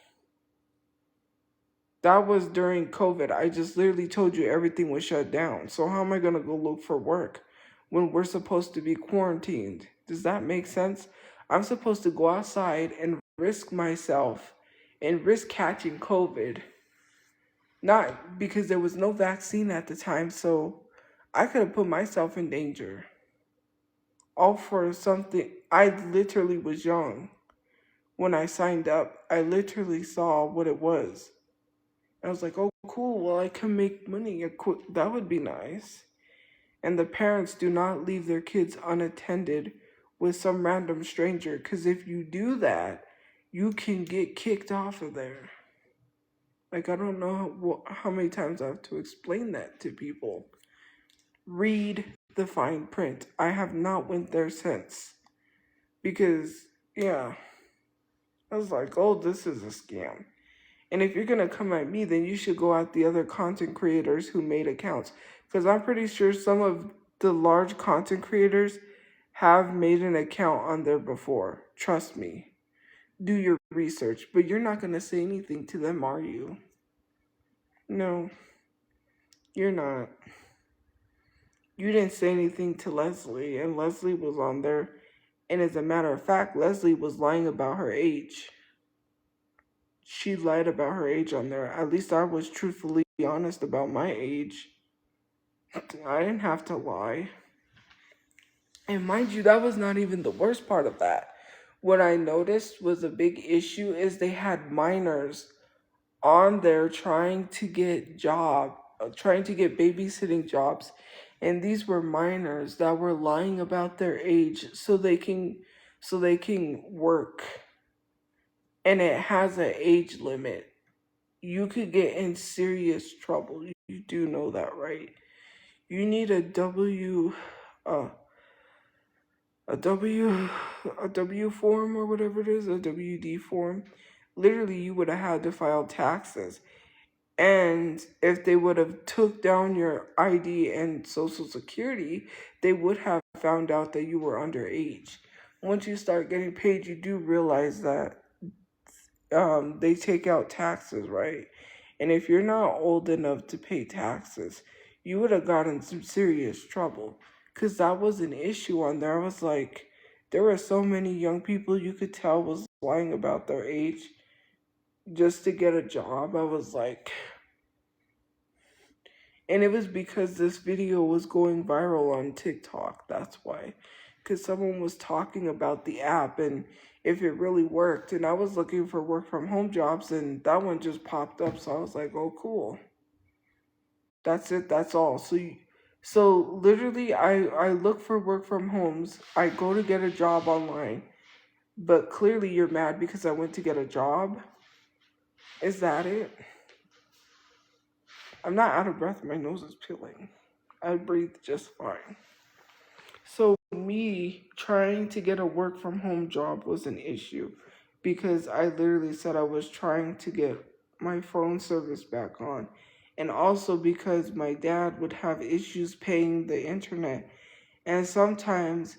That was during COVID. I just literally told you everything was shut down. So how am I going to go look for work when we're supposed to be quarantined? Does that make sense? I'm supposed to go outside and risk myself and risk catching COVID. Not because there was no vaccine at the time, so I could have put myself in danger. All for something. I literally was young when I signed up. I literally saw what it was. I was like, oh, cool. Well, I can make money. That would be nice. And the parents do not leave their kids unattended with some random stranger. Because if you do that, you can get kicked off of there. Like, I don't know how many times I have to explain that to people. Read the fine print. I have not went there since. Because, yeah, I was like, oh, this is a scam. And if you're going to come at me, then you should go at the other content creators who made accounts. Because I'm pretty sure some of the large content creators have made an account on there before. Trust me. Do your research. But you're not going to say anything to them, are you? No, you're not. You didn't say anything to Leslie, and Leslie was on there. And as a matter of fact, Leslie was lying about her age. She lied about her age on there. At least I was truthfully honest about my age. I didn't have to lie. And mind you, that was not even the worst part of that. What I noticed was a big issue is they had minors on there trying to get babysitting jobs. And these were minors that were lying about their age so they can work. And it has an age limit. You could get in serious trouble. You do know that, right? You need uh, a W, a W form or whatever it is, a WD form. Literally, you would have had to file taxes. And if they would have took down your ID and social security, they would have found out that you were underage. Once you start getting paid, you do realize that they take out taxes, right? And if you're not old enough to pay taxes, you would have gotten some serious trouble. Because that was an issue on there. I was like, there were so many young people you could tell was lying about their age just to get a job. I was like, and it was because this video was going viral on TikTok. That's why. Because someone was talking about the app and if it really worked. And I was looking for work from home jobs and that one just popped up. So I was like, oh, cool. That's it. That's all. So literally, I look for work from homes. I go to get a job online. But clearly you're mad because I went to get a job. Is that it? I'm not out of breath. My nose is peeling. I breathe just fine. So me trying to get a work from home job was an issue because I literally said I was trying to get my phone service back on. And also because my dad would have issues paying the internet. And sometimes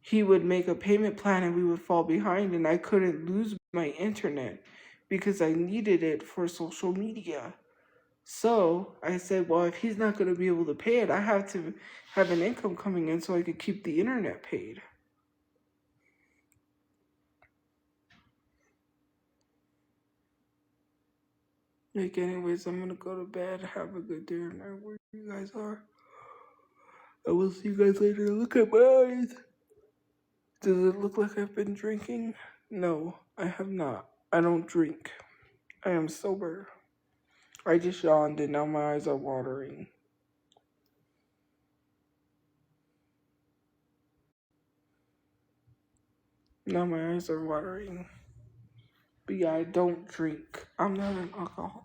he would make a payment plan and we would fall behind and I couldn't lose my internet because I needed it for social media. So I said, well, if he's not going to be able to pay it, I have to have an income coming in so I could keep the internet paid. Like, anyways, I'm going to go to bed. Have a good day night where you guys are. I will see you guys later. Look at my eyes. Does it look like I've been drinking? No, I have not. I don't drink. I am sober. I just yawned and now my eyes are watering. Now my eyes are watering. But yeah, I don't drink. I'm not an alcoholic.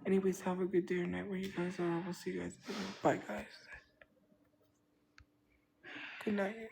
Anyways, have a good day or night where you guys are. I will see you guys later. Bye, guys. Good night.